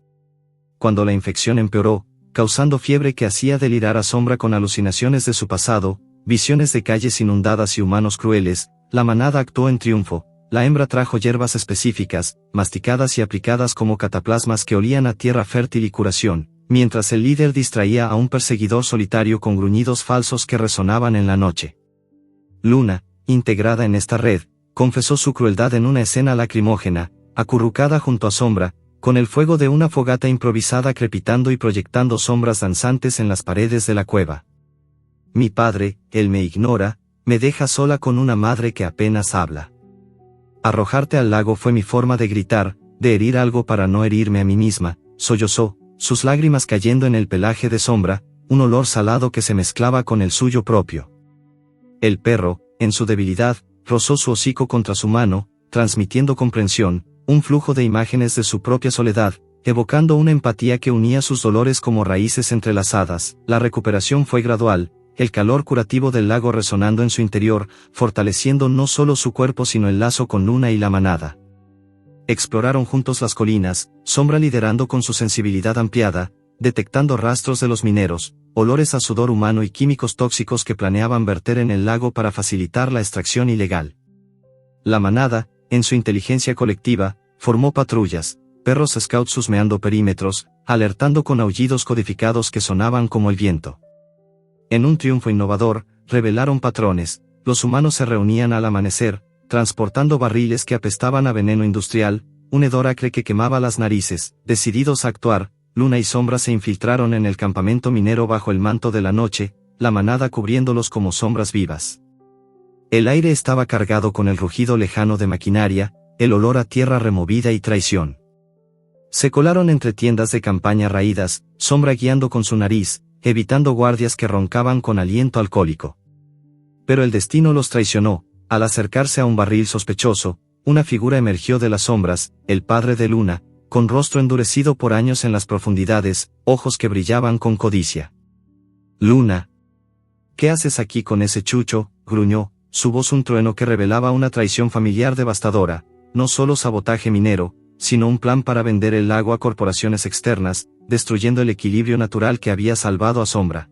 Cuando la infección empeoró, causando fiebre que hacía delirar a Sombra con alucinaciones de su pasado, visiones de calles inundadas y humanos crueles, la manada actuó en triunfo. La hembra trajo hierbas específicas, masticadas y aplicadas como cataplasmas que olían a tierra fértil y curación, mientras el líder distraía a un perseguidor solitario con gruñidos falsos que resonaban en la noche. Luna, integrada en esta red, confesó su crueldad en una escena lacrimógena, acurrucada junto a Sombra, con el fuego de una fogata improvisada crepitando y proyectando sombras danzantes en las paredes de la cueva. Mi padre, él me ignora, me deja sola con una madre que apenas habla. Arrojarte al lago fue mi forma de gritar, de herir algo para no herirme a mí misma, sollozó, sus lágrimas cayendo en el pelaje de Sombra, un olor salado que se mezclaba con el suyo propio. El perro, en su debilidad, rozó su hocico contra su mano, transmitiendo comprensión, un flujo de imágenes de su propia soledad, evocando una empatía que unía sus dolores como raíces entrelazadas. La recuperación fue gradual, el calor curativo del lago resonando en su interior, fortaleciendo no solo su cuerpo sino el lazo con Luna y la manada. Exploraron juntos las colinas, Sombra liderando con su sensibilidad ampliada, detectando rastros de los mineros, olores a sudor humano y químicos tóxicos que planeaban verter en el lago para facilitar la extracción ilegal. La manada, en su inteligencia colectiva, formó patrullas, perros scouts husmeando perímetros, alertando con aullidos codificados que sonaban como el viento. En un triunfo innovador, revelaron patrones, los humanos se reunían al amanecer, transportando barriles que apestaban a veneno industrial, un hedor acre que quemaba las narices. Decididos a actuar, Luna y Sombra se infiltraron en el campamento minero bajo el manto de la noche, la manada cubriéndolos como sombras vivas. El aire estaba cargado con el rugido lejano de maquinaria, el olor a tierra removida y traición. Se colaron entre tiendas de campaña raídas, Sombra guiando con su nariz, evitando guardias que roncaban con aliento alcohólico. Pero el destino los traicionó, al acercarse a un barril sospechoso, una figura emergió de las sombras, el padre de Luna, con rostro endurecido por años en las profundidades, ojos que brillaban con codicia. Luna. ¿Qué haces aquí con ese chucho? Gruñó, su voz un trueno que revelaba una traición familiar devastadora, no solo sabotaje minero, sino un plan para vender el lago a corporaciones externas, destruyendo el equilibrio natural que había salvado a Sombra.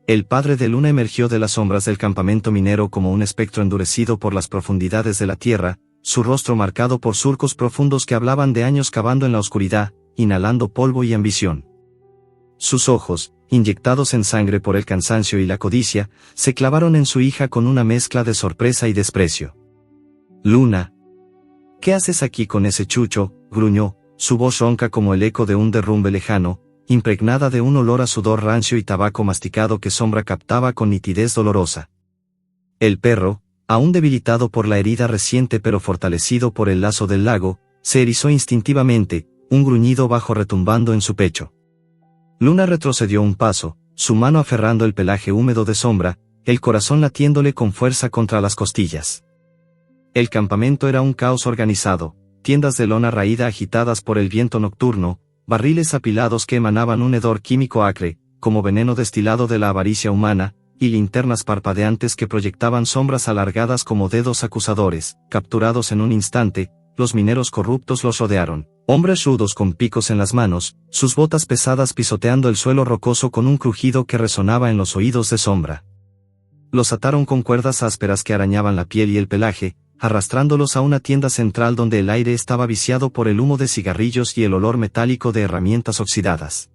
El padre de Luna emergió de las sombras del campamento minero como un espectro endurecido por las profundidades de la tierra, su rostro marcado por surcos profundos que hablaban de años cavando en la oscuridad, inhalando polvo y ambición. Sus ojos, inyectados en sangre por el cansancio y la codicia, se clavaron en su hija con una mezcla de sorpresa y desprecio. Luna. ¿Qué haces aquí con ese chucho? Gruñó, su voz ronca como el eco de un derrumbe lejano, impregnada de un olor a sudor rancio y tabaco masticado que Sombra captaba con nitidez dolorosa. El perro, aún debilitado por la herida reciente pero fortalecido por el lazo del lago, se erizó instintivamente, un gruñido bajo retumbando en su pecho. Luna retrocedió un paso, su mano aferrando el pelaje húmedo de Sombra, el corazón latiéndole con fuerza contra las costillas. El campamento era un caos organizado, tiendas de lona raída agitadas por el viento nocturno, barriles apilados que emanaban un hedor químico acre, como veneno destilado de la avaricia humana, y linternas parpadeantes que proyectaban sombras alargadas como dedos acusadores. Capturados en un instante, los mineros corruptos los rodearon, hombres rudos con picos en las manos, sus botas pesadas pisoteando el suelo rocoso con un crujido que resonaba en los oídos de Sombra. Los ataron con cuerdas ásperas que arañaban la piel y el pelaje, arrastrándolos a una tienda central donde el aire estaba viciado por el humo de cigarrillos y el olor metálico de herramientas oxidadas.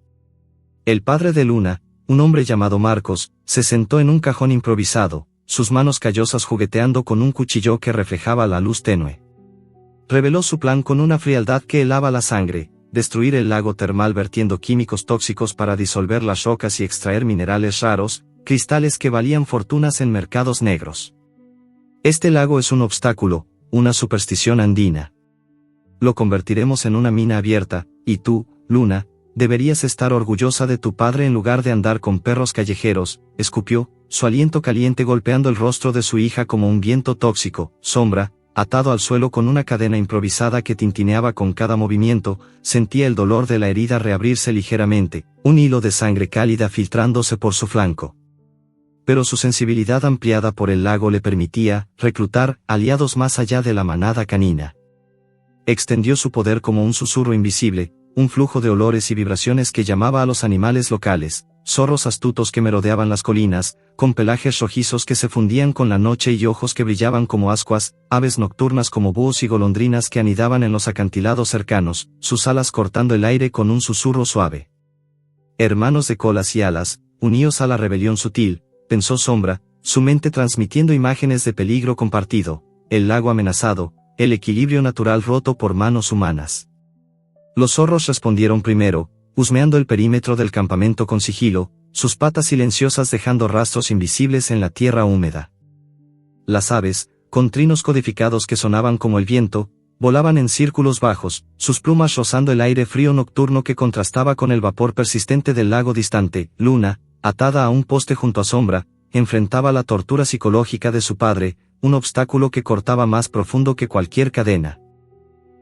El padre de Luna, un hombre llamado Marcos, se sentó en un cajón improvisado, sus manos callosas jugueteando con un cuchillo que reflejaba la luz tenue. Reveló su plan con una frialdad que helaba la sangre: destruir el lago termal vertiendo químicos tóxicos para disolver las rocas y extraer minerales raros, cristales que valían fortunas en mercados negros. Este lago es un obstáculo, una superstición andina. Lo convertiremos en una mina abierta, y tú, Luna, deberías estar orgullosa de tu padre en lugar de andar con perros callejeros, escupió, su aliento caliente golpeando el rostro de su hija como un viento tóxico. Sombra, atado al suelo con una cadena improvisada que tintineaba con cada movimiento, sentía el dolor de la herida reabrirse ligeramente, un hilo de sangre cálida filtrándose por su flanco. Pero su sensibilidad ampliada por el lago le permitía reclutar aliados más allá de la manada canina. Extendió su poder como un susurro invisible, un flujo de olores y vibraciones que llamaba a los animales locales, zorros astutos que merodeaban las colinas, con pelajes rojizos que se fundían con la noche y ojos que brillaban como ascuas, aves nocturnas como búhos y golondrinas que anidaban en los acantilados cercanos, sus alas cortando el aire con un susurro suave. Hermanos de colas y alas, uníos a la rebelión sutil, pensó Sombra, su mente transmitiendo imágenes de peligro compartido, el lago amenazado, el equilibrio natural roto por manos humanas. Los zorros respondieron primero, husmeando el perímetro del campamento con sigilo, sus patas silenciosas dejando rastros invisibles en la tierra húmeda. Las aves, con trinos codificados que sonaban como el viento, volaban en círculos bajos, sus plumas rozando el aire frío nocturno que contrastaba con el vapor persistente del lago distante. Luna, atada a un poste junto a Sombra, enfrentaba la tortura psicológica de su padre, un obstáculo que cortaba más profundo que cualquier cadena.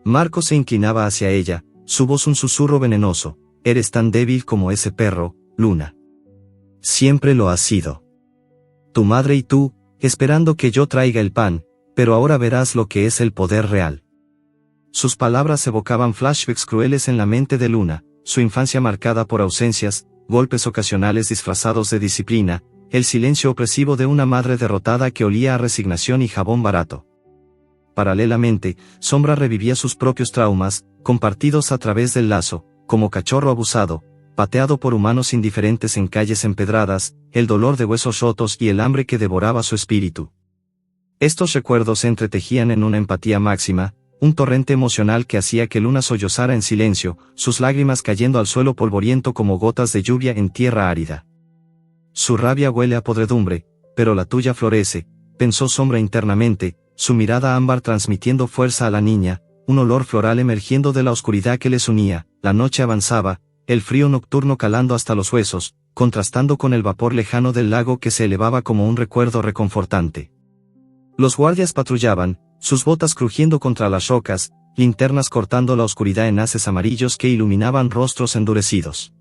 Marcos se inclinaba hacia ella, su voz un susurro venenoso: eres tan débil como ese perro, Luna. Siempre lo has sido. Tu madre y tú, esperando que yo traiga el pan, pero ahora verás lo que es el poder real. Sus palabras evocaban flashbacks crueles en la mente de Luna, su infancia marcada por ausencias, golpes ocasionales disfrazados de disciplina, el silencio opresivo de una madre derrotada que olía a resignación y jabón barato. Paralelamente, Sombra revivía sus propios traumas, compartidos a través del lazo, como cachorro abusado, pateado por humanos indiferentes en calles empedradas, el dolor de huesos rotos y el hambre que devoraba su espíritu. Estos recuerdos se entretejían en una empatía máxima, un torrente emocional que hacía que Luna sollozara en silencio, sus lágrimas cayendo al suelo polvoriento como gotas de lluvia en tierra árida. Su rabia huele a podredumbre, pero la tuya florece, pensó Sombra internamente, su mirada ámbar transmitiendo fuerza a la niña, un olor floral emergiendo de la oscuridad que les unía. La noche avanzaba, el frío nocturno calando hasta los huesos, contrastando con el vapor lejano del lago que se elevaba como un recuerdo reconfortante. Los guardias patrullaban, sus botas crujiendo contra las rocas, linternas cortando la oscuridad en haces amarillos que iluminaban rostros endurecidos.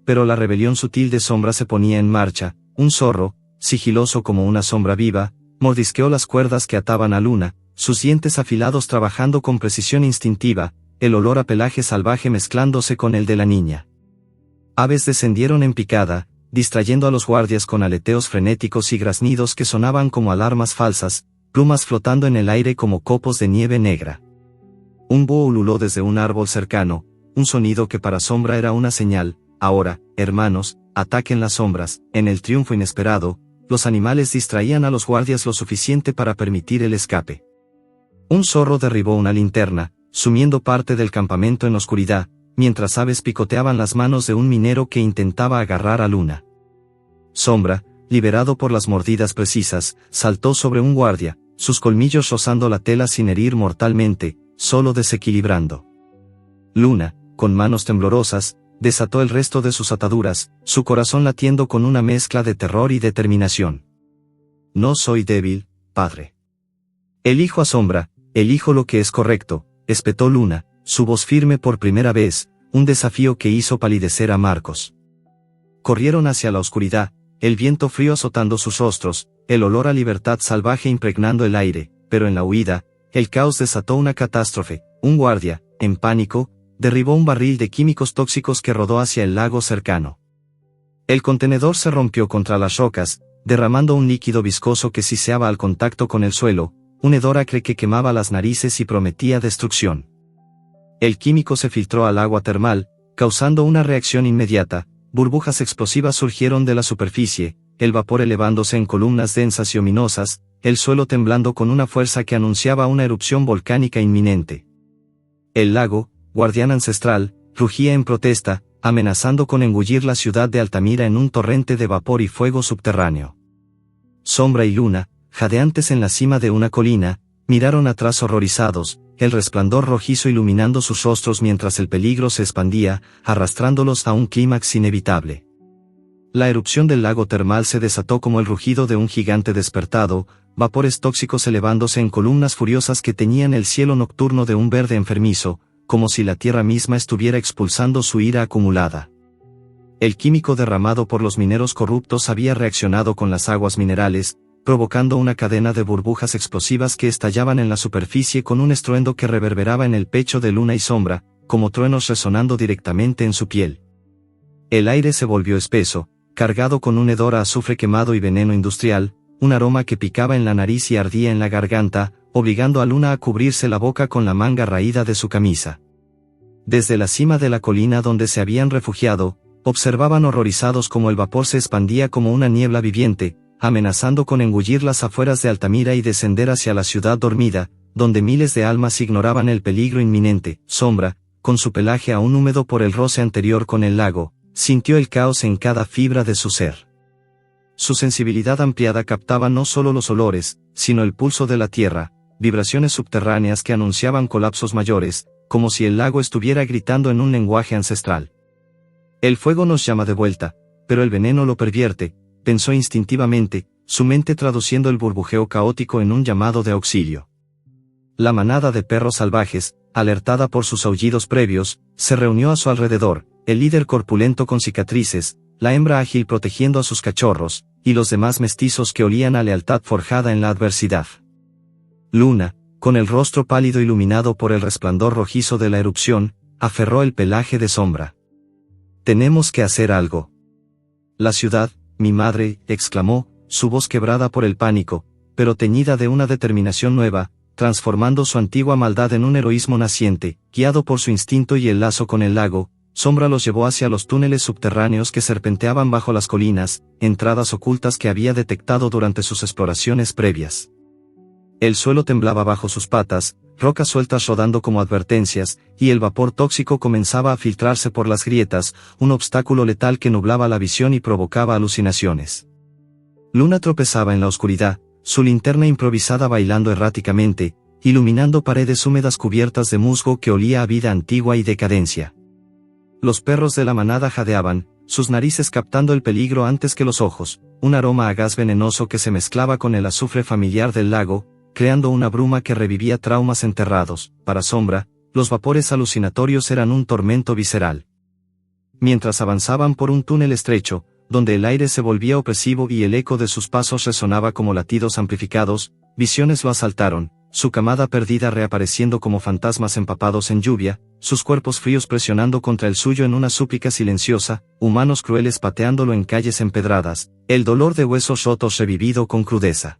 Pero la rebelión sutil de Sombra se ponía en marcha. Un zorro, sigiloso como una sombra viva, mordisqueó las cuerdas que ataban a Luna, sus dientes afilados trabajando con precisión instintiva, el olor a pelaje salvaje mezclándose con el de la niña. Aves descendieron en picada, distrayendo a los guardias con aleteos frenéticos y graznidos que sonaban como alarmas falsas, plumas flotando en el aire como copos de nieve negra. Un búho ululó desde un árbol cercano, un sonido que para Sombra era una señal. Ahora, hermanos, ataquen las sombras. En el triunfo inesperado, los animales distraían a los guardias lo suficiente para permitir el escape. Un zorro derribó una linterna, sumiendo parte del campamento en oscuridad, mientras aves picoteaban las manos de un minero que intentaba agarrar a Luna. Sombra, liberado por las mordidas precisas, saltó sobre un guardia, sus colmillos rozando la tela sin herir mortalmente, solo desequilibrando. Luna, con manos temblorosas, desató el resto de sus ataduras, su corazón latiendo con una mezcla de terror y determinación. No soy débil, padre. Elijo a Sombra, elijo lo que es correcto, espetó Luna, su voz firme por primera vez, un desafío que hizo palidecer a Marcos. Corrieron hacia la oscuridad, el viento frío azotando sus rostros, el olor a libertad salvaje impregnando el aire, pero en la huida, el caos desató una catástrofe. Un guardia, en pánico, derribó un barril de químicos tóxicos que rodó hacia el lago cercano. El contenedor se rompió contra las rocas, derramando un líquido viscoso que siseaba al contacto con el suelo, un hedor acre que quemaba las narices y prometía destrucción. El químico se filtró al agua termal, causando una reacción inmediata. Burbujas explosivas surgieron de la superficie, el vapor elevándose en columnas densas y ominosas, el suelo temblando con una fuerza que anunciaba una erupción volcánica inminente. El lago, guardián ancestral, rugía en protesta, amenazando con engullir la ciudad de Altamira en un torrente de vapor y fuego subterráneo. Sombra y Luna, jadeantes en la cima de una colina, miraron atrás horrorizados, el resplandor rojizo iluminando sus rostros mientras el peligro se expandía, arrastrándolos a un clímax inevitable. La erupción del lago termal se desató como el rugido de un gigante despertado, vapores tóxicos elevándose en columnas furiosas que teñían el cielo nocturno de un verde enfermizo, como si la tierra misma estuviera expulsando su ira acumulada. El químico derramado por los mineros corruptos había reaccionado con las aguas minerales, provocando una cadena de burbujas explosivas que estallaban en la superficie con un estruendo que reverberaba en el pecho de Luna y Sombra, como truenos resonando directamente en su piel. El aire se volvió espeso, cargado con un hedor a azufre quemado y veneno industrial, un aroma que picaba en la nariz y ardía en la garganta, obligando a Luna a cubrirse la boca con la manga raída de su camisa. Desde la cima de la colina donde se habían refugiado, observaban horrorizados cómo el vapor se expandía como una niebla viviente, amenazando con engullir las afueras de Altamira y descender hacia la ciudad dormida, donde miles de almas ignoraban el peligro inminente. Sombra, con su pelaje aún húmedo por el roce anterior con el lago, sintió el caos en cada fibra de su ser. Su sensibilidad ampliada captaba no solo los olores, sino el pulso de la tierra, vibraciones subterráneas que anunciaban colapsos mayores, como si el lago estuviera gritando en un lenguaje ancestral. El fuego nos llama de vuelta, pero el veneno lo pervierte, pensó instintivamente, su mente traduciendo el burbujeo caótico en un llamado de auxilio. La manada de perros salvajes, alertada por sus aullidos previos, se reunió a su alrededor, el líder corpulento con cicatrices, la hembra ágil protegiendo a sus cachorros, y los demás mestizos que olían a lealtad forjada en la adversidad. Luna, con el rostro pálido iluminado por el resplandor rojizo de la erupción, aferró el pelaje de Sombra. «Tenemos que hacer algo». «La ciudad, mi madre», exclamó, su voz quebrada por el pánico, pero teñida de una determinación nueva, transformando su antigua maldad en un heroísmo naciente, guiado por su instinto y el lazo con el lago. Sombra los llevó hacia los túneles subterráneos que serpenteaban bajo las colinas, entradas ocultas que había detectado durante sus exploraciones previas. El suelo temblaba bajo sus patas, rocas sueltas rodando como advertencias, y el vapor tóxico comenzaba a filtrarse por las grietas, un obstáculo letal que nublaba la visión y provocaba alucinaciones. Luna tropezaba en la oscuridad, su linterna improvisada bailando erráticamente, iluminando paredes húmedas cubiertas de musgo que olía a vida antigua y decadencia. Los perros de la manada jadeaban, sus narices captando el peligro antes que los ojos, un aroma a gas venenoso que se mezclaba con el azufre familiar del lago, creando una bruma que revivía traumas enterrados. Para Sombra, los vapores alucinatorios eran un tormento visceral. Mientras avanzaban por un túnel estrecho, donde el aire se volvía opresivo y el eco de sus pasos resonaba como latidos amplificados, visiones lo asaltaron, su camada perdida reapareciendo como fantasmas empapados en lluvia, sus cuerpos fríos presionando contra el suyo en una súplica silenciosa, humanos crueles pateándolo en calles empedradas, el dolor de huesos rotos revivido con crudeza.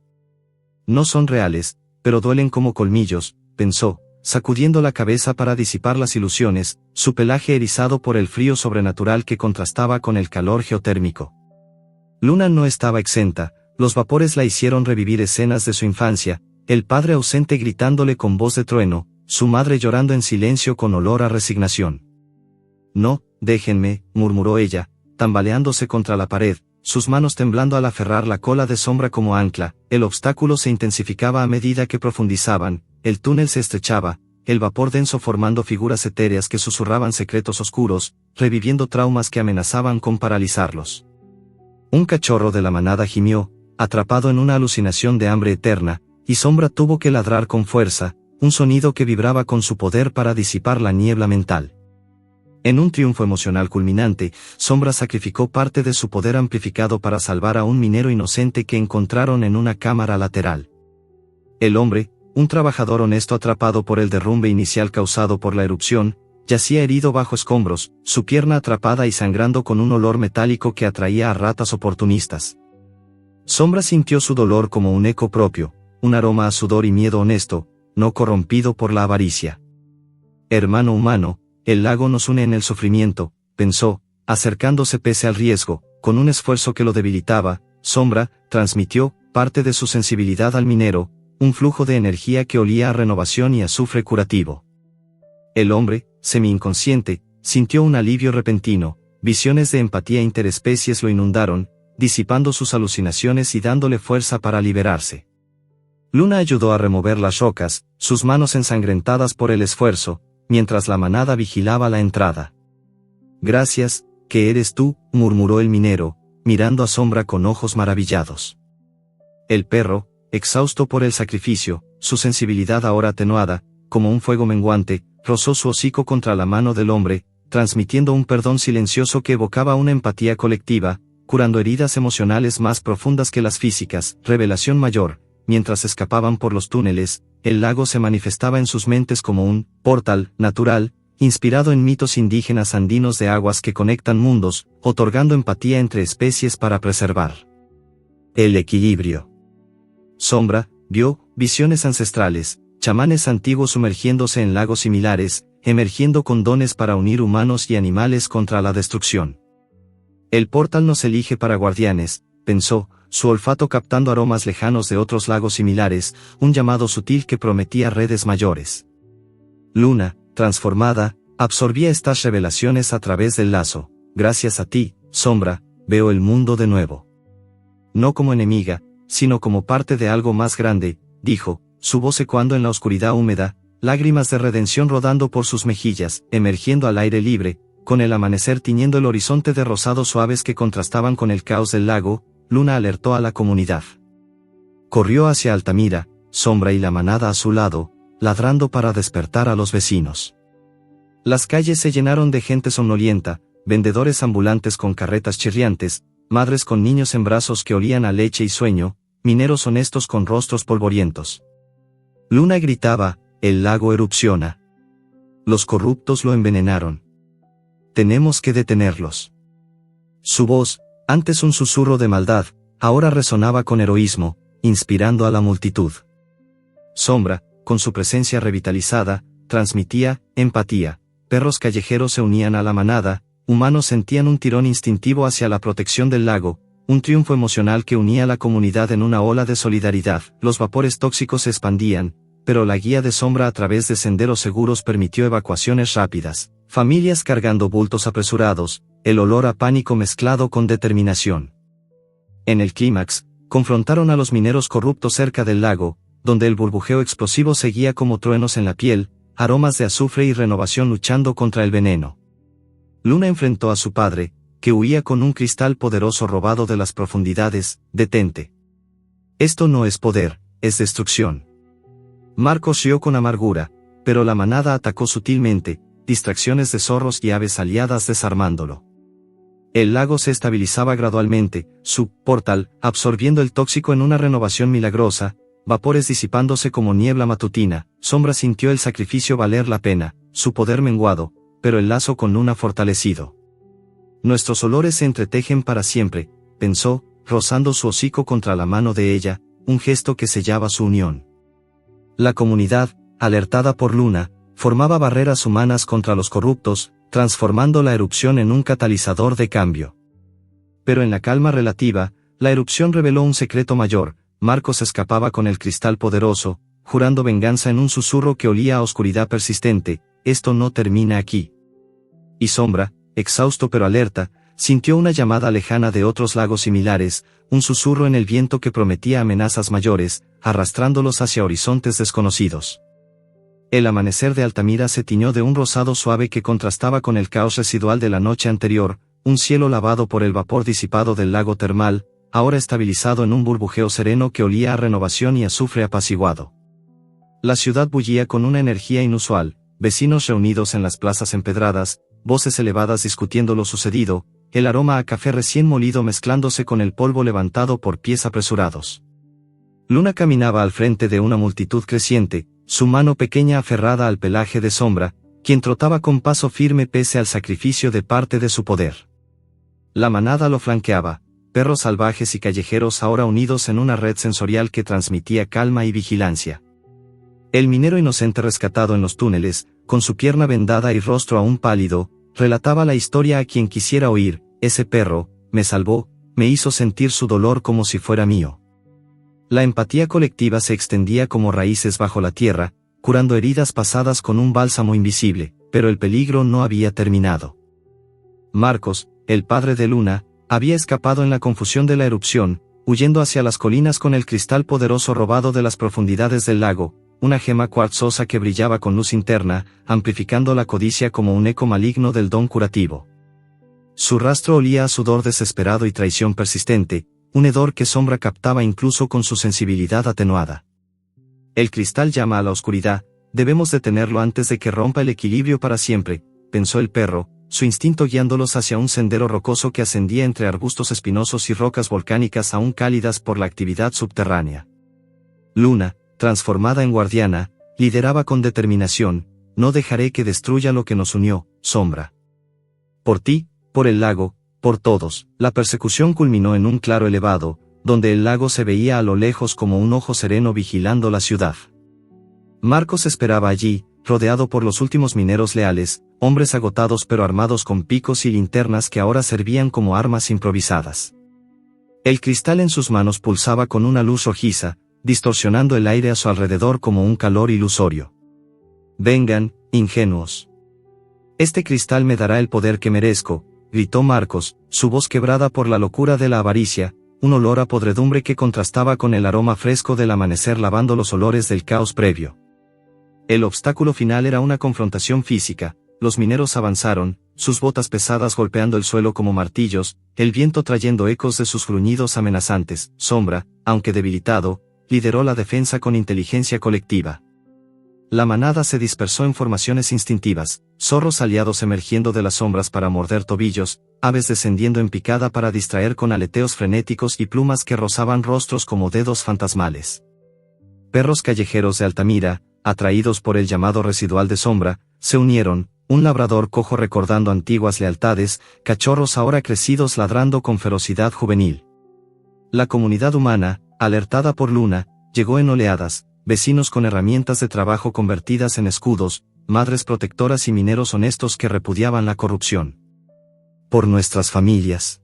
No son reales, pero duelen como colmillos, pensó, sacudiendo la cabeza para disipar las ilusiones, su pelaje erizado por el frío sobrenatural que contrastaba con el calor geotérmico. Luna no estaba exenta, los vapores la hicieron revivir escenas de su infancia, el padre ausente gritándole con voz de trueno, su madre llorando en silencio con olor a resignación. «No, déjenme», murmuró ella, tambaleándose contra la pared, sus manos temblando al aferrar la cola de Sombra como ancla. El obstáculo se intensificaba a medida que profundizaban, el túnel se estrechaba, el vapor denso formando figuras etéreas que susurraban secretos oscuros, reviviendo traumas que amenazaban con paralizarlos. Un cachorro de la manada gimió, atrapado en una alucinación de hambre eterna, y Sombra tuvo que ladrar con fuerza, un sonido que vibraba con su poder para disipar la niebla mental. En un triunfo emocional culminante, Sombra sacrificó parte de su poder amplificado para salvar a un minero inocente que encontraron en una cámara lateral. El hombre, un trabajador honesto atrapado por el derrumbe inicial causado por la erupción, yacía herido bajo escombros, su pierna atrapada y sangrando con un olor metálico que atraía a ratas oportunistas. Sombra sintió su dolor como un eco propio, un aroma a sudor y miedo honesto, no corrompido por la avaricia. «Hermano humano, el lago nos une en el sufrimiento», pensó, acercándose pese al riesgo, con un esfuerzo que lo debilitaba. Sombra transmitió parte de su sensibilidad al minero, un flujo de energía que olía a renovación y azufre curativo. El hombre, semi-inconsciente, sintió un alivio repentino, visiones de empatía interespecies lo inundaron, disipando sus alucinaciones y dándole fuerza para liberarse. Luna ayudó a remover las rocas, sus manos ensangrentadas por el esfuerzo, mientras la manada vigilaba la entrada. «Gracias, que eres tú», murmuró el minero, mirando a Sombra con ojos maravillados. El perro, exhausto por el sacrificio, su sensibilidad ahora atenuada, como un fuego menguante, rozó su hocico contra la mano del hombre, transmitiendo un perdón silencioso que evocaba una empatía colectiva, curando heridas emocionales más profundas que las físicas. Revelación mayor. Mientras escapaban por los túneles, el lago se manifestaba en sus mentes como un portal natural, inspirado en mitos indígenas andinos de aguas que conectan mundos, otorgando empatía entre especies para preservar el equilibrio. Sombra vio visiones ancestrales, chamanes antiguos sumergiéndose en lagos similares, emergiendo con dones para unir humanos y animales contra la destrucción. El portal nos elige para guardianes, pensó, su olfato captando aromas lejanos de otros lagos similares, un llamado sutil que prometía redes mayores. Luna, transformada, absorbía estas revelaciones a través del lazo. Gracias a ti, Sombra, veo el mundo de nuevo. No como enemiga, sino como parte de algo más grande, dijo, su voz ecoando en la oscuridad húmeda, lágrimas de redención rodando por sus mejillas, emergiendo al aire libre, con el amanecer tiñendo el horizonte de rosados suaves que contrastaban con el caos del lago. Luna alertó a la comunidad. Corrió hacia Altamira, Sombra y la manada a su lado, ladrando para despertar a los vecinos. Las calles se llenaron de gente somnolienta, vendedores ambulantes con carretas chirriantes, madres con niños en brazos que olían a leche y sueño, mineros honestos con rostros polvorientos. Luna gritaba, el lago erupciona. Los corruptos lo envenenaron. Tenemos que detenerlos. Su voz, antes un susurro de maldad, ahora resonaba con heroísmo, inspirando a la multitud. Sombra, con su presencia revitalizada, transmitía empatía. Perros callejeros se unían a la manada, humanos sentían un tirón instintivo hacia la protección del lago, un triunfo emocional que unía a la comunidad en una ola de solidaridad. Los vapores tóxicos se expandían, pero la guía de Sombra a través de senderos seguros permitió evacuaciones rápidas, familias cargando bultos apresurados, el olor a pánico mezclado con determinación. En el clímax, confrontaron a los mineros corruptos cerca del lago, donde el burbujeo explosivo seguía como truenos en la piel, aromas de azufre y renovación luchando contra el veneno. Luna enfrentó a su padre, que huía con un cristal poderoso robado de las profundidades. Detente. Esto no es poder, es destrucción. Marcos rió con amargura, pero la manada atacó sutilmente, distracciones de zorros y aves aliadas desarmándolo. El lago se estabilizaba gradualmente, su portal, absorbiendo el tóxico en una renovación milagrosa, vapores disipándose como niebla matutina. Sombra sintió el sacrificio valer la pena, su poder menguado, pero el lazo con Luna fortalecido. Nuestros olores se entretejen para siempre, pensó, rozando su hocico contra la mano de ella, un gesto que sellaba su unión. La comunidad, alertada por Luna, formaba barreras humanas contra los corruptos, transformando la erupción en un catalizador de cambio. Pero en la calma relativa, la erupción reveló un secreto mayor. Marcos escapaba con el cristal poderoso, jurando venganza en un susurro que olía a oscuridad persistente. Esto no termina aquí. Y Sombra, exhausto pero alerta, sintió una llamada lejana de otros lagos similares, un susurro en el viento que prometía amenazas mayores, arrastrándolos hacia horizontes desconocidos. El amanecer de Altamira se tiñó de un rosado suave que contrastaba con el caos residual de la noche anterior, un cielo lavado por el vapor disipado del lago termal, ahora estabilizado en un burbujeo sereno que olía a renovación y azufre apaciguado. La ciudad bullía con una energía inusual, vecinos reunidos en las plazas empedradas, voces elevadas discutiendo lo sucedido, el aroma a café recién molido mezclándose con el polvo levantado por pies apresurados. Luna caminaba al frente de una multitud creciente, su mano pequeña aferrada al pelaje de Sombra, quien trotaba con paso firme pese al sacrificio de parte de su poder. La manada lo flanqueaba, perros salvajes y callejeros ahora unidos en una red sensorial que transmitía calma y vigilancia. El minero inocente rescatado en los túneles, con su pierna vendada y rostro aún pálido, relataba la historia a quien quisiera oír. Ese perro, me salvó, me hizo sentir su dolor como si fuera mío. La empatía colectiva se extendía como raíces bajo la tierra, curando heridas pasadas con un bálsamo invisible, pero el peligro no había terminado. Marcos, el padre de Luna, había escapado en la confusión de la erupción, huyendo hacia las colinas con el cristal poderoso robado de las profundidades del lago, una gema cuarzosa que brillaba con luz interna, amplificando la codicia como un eco maligno del don curativo. Su rastro olía a sudor desesperado y traición persistente, un hedor que Sombra captaba incluso con su sensibilidad atenuada. El cristal llama a la oscuridad, debemos detenerlo antes de que rompa el equilibrio para siempre, pensó el perro, su instinto guiándolos hacia un sendero rocoso que ascendía entre arbustos espinosos y rocas volcánicas aún cálidas por la actividad subterránea. Luna, transformada en guardiana, lideraba con determinación. No dejaré que destruya lo que nos unió, Sombra. Por ti, por el lago, por todos. La persecución culminó en un claro elevado, donde el lago se veía a lo lejos como un ojo sereno vigilando la ciudad. Marcos esperaba allí, rodeado por los últimos mineros leales, hombres agotados pero armados con picos y linternas que ahora servían como armas improvisadas. El cristal en sus manos pulsaba con una luz rojiza, distorsionando el aire a su alrededor como un calor ilusorio. «Vengan, ingenuos. Este cristal me dará el poder que merezco», gritó Marcos, su voz quebrada por la locura de la avaricia, un olor a podredumbre que contrastaba con el aroma fresco del amanecer lavando los olores del caos previo. El obstáculo final era una confrontación física. Los mineros avanzaron, sus botas pesadas golpeando el suelo como martillos, el viento trayendo ecos de sus gruñidos amenazantes. Sombra, aunque debilitado, lideró la defensa con inteligencia colectiva. La manada se dispersó en formaciones instintivas, zorros aliados emergiendo de las sombras para morder tobillos, aves descendiendo en picada para distraer con aleteos frenéticos y plumas que rozaban rostros como dedos fantasmales. Perros callejeros de Altamira, atraídos por el llamado residual de Sombra, se unieron, un labrador cojo recordando antiguas lealtades, cachorros ahora crecidos ladrando con ferocidad juvenil. La comunidad humana, alertada por Luna, llegó en oleadas, vecinos con herramientas de trabajo convertidas en escudos, madres protectoras y mineros honestos que repudiaban la corrupción. «Por nuestras familias.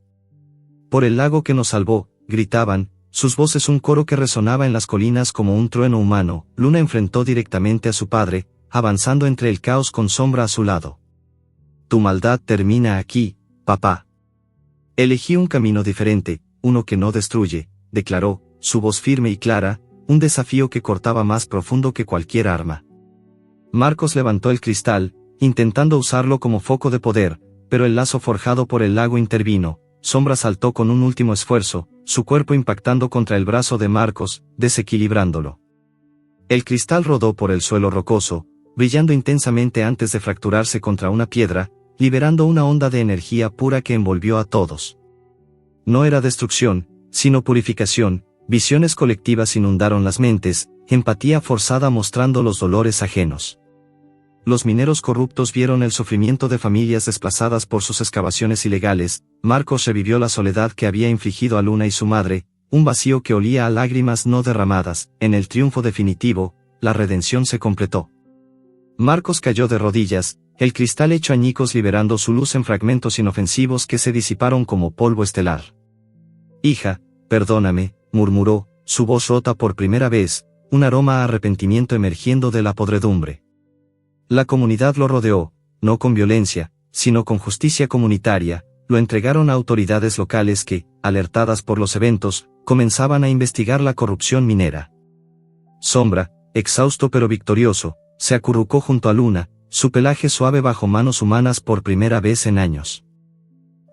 Por el lago que nos salvó», gritaban, sus voces un coro que resonaba en las colinas como un trueno humano. Luna enfrentó directamente a su padre, avanzando entre el caos con Sombra a su lado. «Tu maldad termina aquí, papá. Elegí un camino diferente, uno que no destruye», declaró, su voz firme y clara, un desafío que cortaba más profundo que cualquier arma. Marcos levantó el cristal, intentando usarlo como foco de poder, pero el lazo forjado por el lago intervino. Sombra saltó con un último esfuerzo, su cuerpo impactando contra el brazo de Marcos, desequilibrándolo. El cristal rodó por el suelo rocoso, brillando intensamente antes de fracturarse contra una piedra, liberando una onda de energía pura que envolvió a todos. No era destrucción, sino purificación, visiones colectivas inundaron las mentes, empatía forzada mostrando los dolores ajenos. Los mineros corruptos vieron el sufrimiento de familias desplazadas por sus excavaciones ilegales. Marcos revivió la soledad que había infligido a Luna y su madre, un vacío que olía a lágrimas no derramadas. En el triunfo definitivo, la redención se completó. Marcos cayó de rodillas, el cristal hecho añicos liberando su luz en fragmentos inofensivos que se disiparon como polvo estelar. «Hija, perdóname», murmuró, su voz rota por primera vez, un aroma a arrepentimiento emergiendo de la podredumbre. La comunidad lo rodeó, no con violencia, sino con justicia comunitaria, lo entregaron a autoridades locales que, alertadas por los eventos, comenzaban a investigar la corrupción minera. Sombra, exhausto pero victorioso, se acurrucó junto a Luna, su pelaje suave bajo manos humanas por primera vez en años.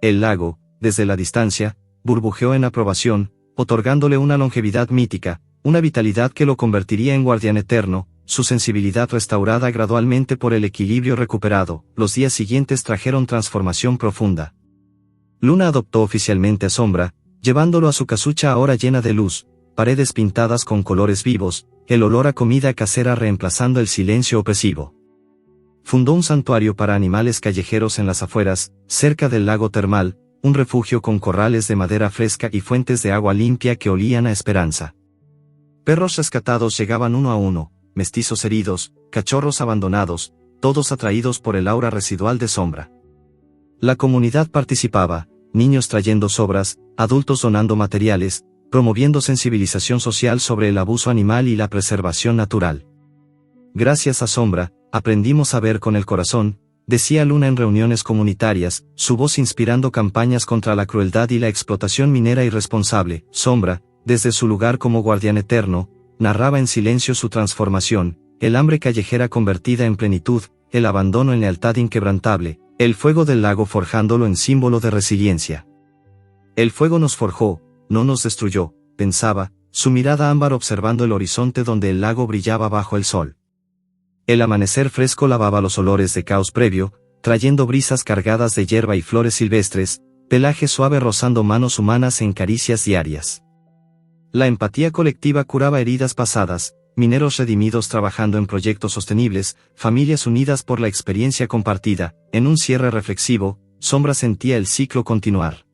El lago, desde la distancia, burbujeó en aprobación, otorgándole una longevidad mítica, una vitalidad que lo convertiría en guardián eterno, su sensibilidad restaurada gradualmente por el equilibrio recuperado. Los días siguientes trajeron transformación profunda. Luna adoptó oficialmente a Sombra, llevándolo a su casucha ahora llena de luz, paredes pintadas con colores vivos, el olor a comida casera reemplazando el silencio opresivo. Fundó un santuario para animales callejeros en las afueras, cerca del lago termal, un refugio con corrales de madera fresca y fuentes de agua limpia que olían a esperanza. Perros rescatados llegaban uno a uno, mestizos heridos, cachorros abandonados, todos atraídos por el aura residual de Sombra. La comunidad participaba, niños trayendo sobras, adultos donando materiales, promoviendo sensibilización social sobre el abuso animal y la preservación natural. «Gracias a Sombra, aprendimos a ver con el corazón», decía Luna en reuniones comunitarias, su voz inspirando campañas contra la crueldad y la explotación minera irresponsable. Sombra, desde su lugar como guardián eterno, narraba en silencio su transformación, el hambre callejera convertida en plenitud, el abandono en lealtad inquebrantable, el fuego del lago forjándolo en símbolo de resiliencia. «El fuego nos forjó, no nos destruyó», pensaba, su mirada ámbar observando el horizonte donde el lago brillaba bajo el sol. El amanecer fresco lavaba los olores de caos previo, trayendo brisas cargadas de hierba y flores silvestres, pelaje suave rozando manos humanas en caricias diarias. La empatía colectiva curaba heridas pasadas, mineros redimidos trabajando en proyectos sostenibles, familias unidas por la experiencia compartida. En un cierre reflexivo, Sombra sentía el ciclo continuar.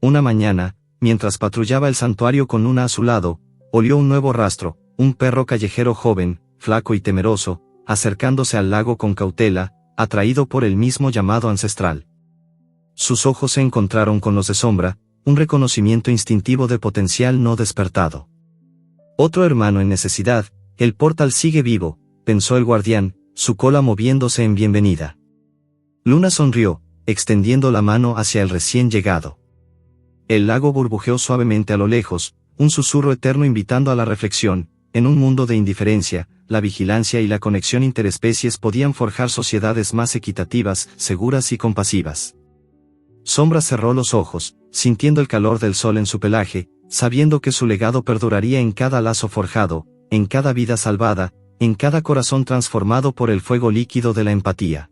Una mañana, mientras patrullaba el santuario con Luna a su lado, olió un nuevo rastro, un perro callejero joven, flaco y temeroso, acercándose al lago con cautela, atraído por el mismo llamado ancestral. Sus ojos se encontraron con los de Sombra, un reconocimiento instintivo de potencial no despertado. Otro hermano en necesidad, el portal sigue vivo, pensó el guardián, su cola moviéndose en bienvenida. Luna sonrió, extendiendo la mano hacia el recién llegado. El lago burbujeó suavemente a lo lejos, un susurro eterno invitando a la reflexión. En un mundo de indiferencia, la vigilancia y la conexión interespecies podían forjar sociedades más equitativas, seguras y compasivas. Sombra cerró los ojos, sintiendo el calor del sol en su pelaje, sabiendo que su legado perduraría en cada lazo forjado, en cada vida salvada, en cada corazón transformado por el fuego líquido de la empatía.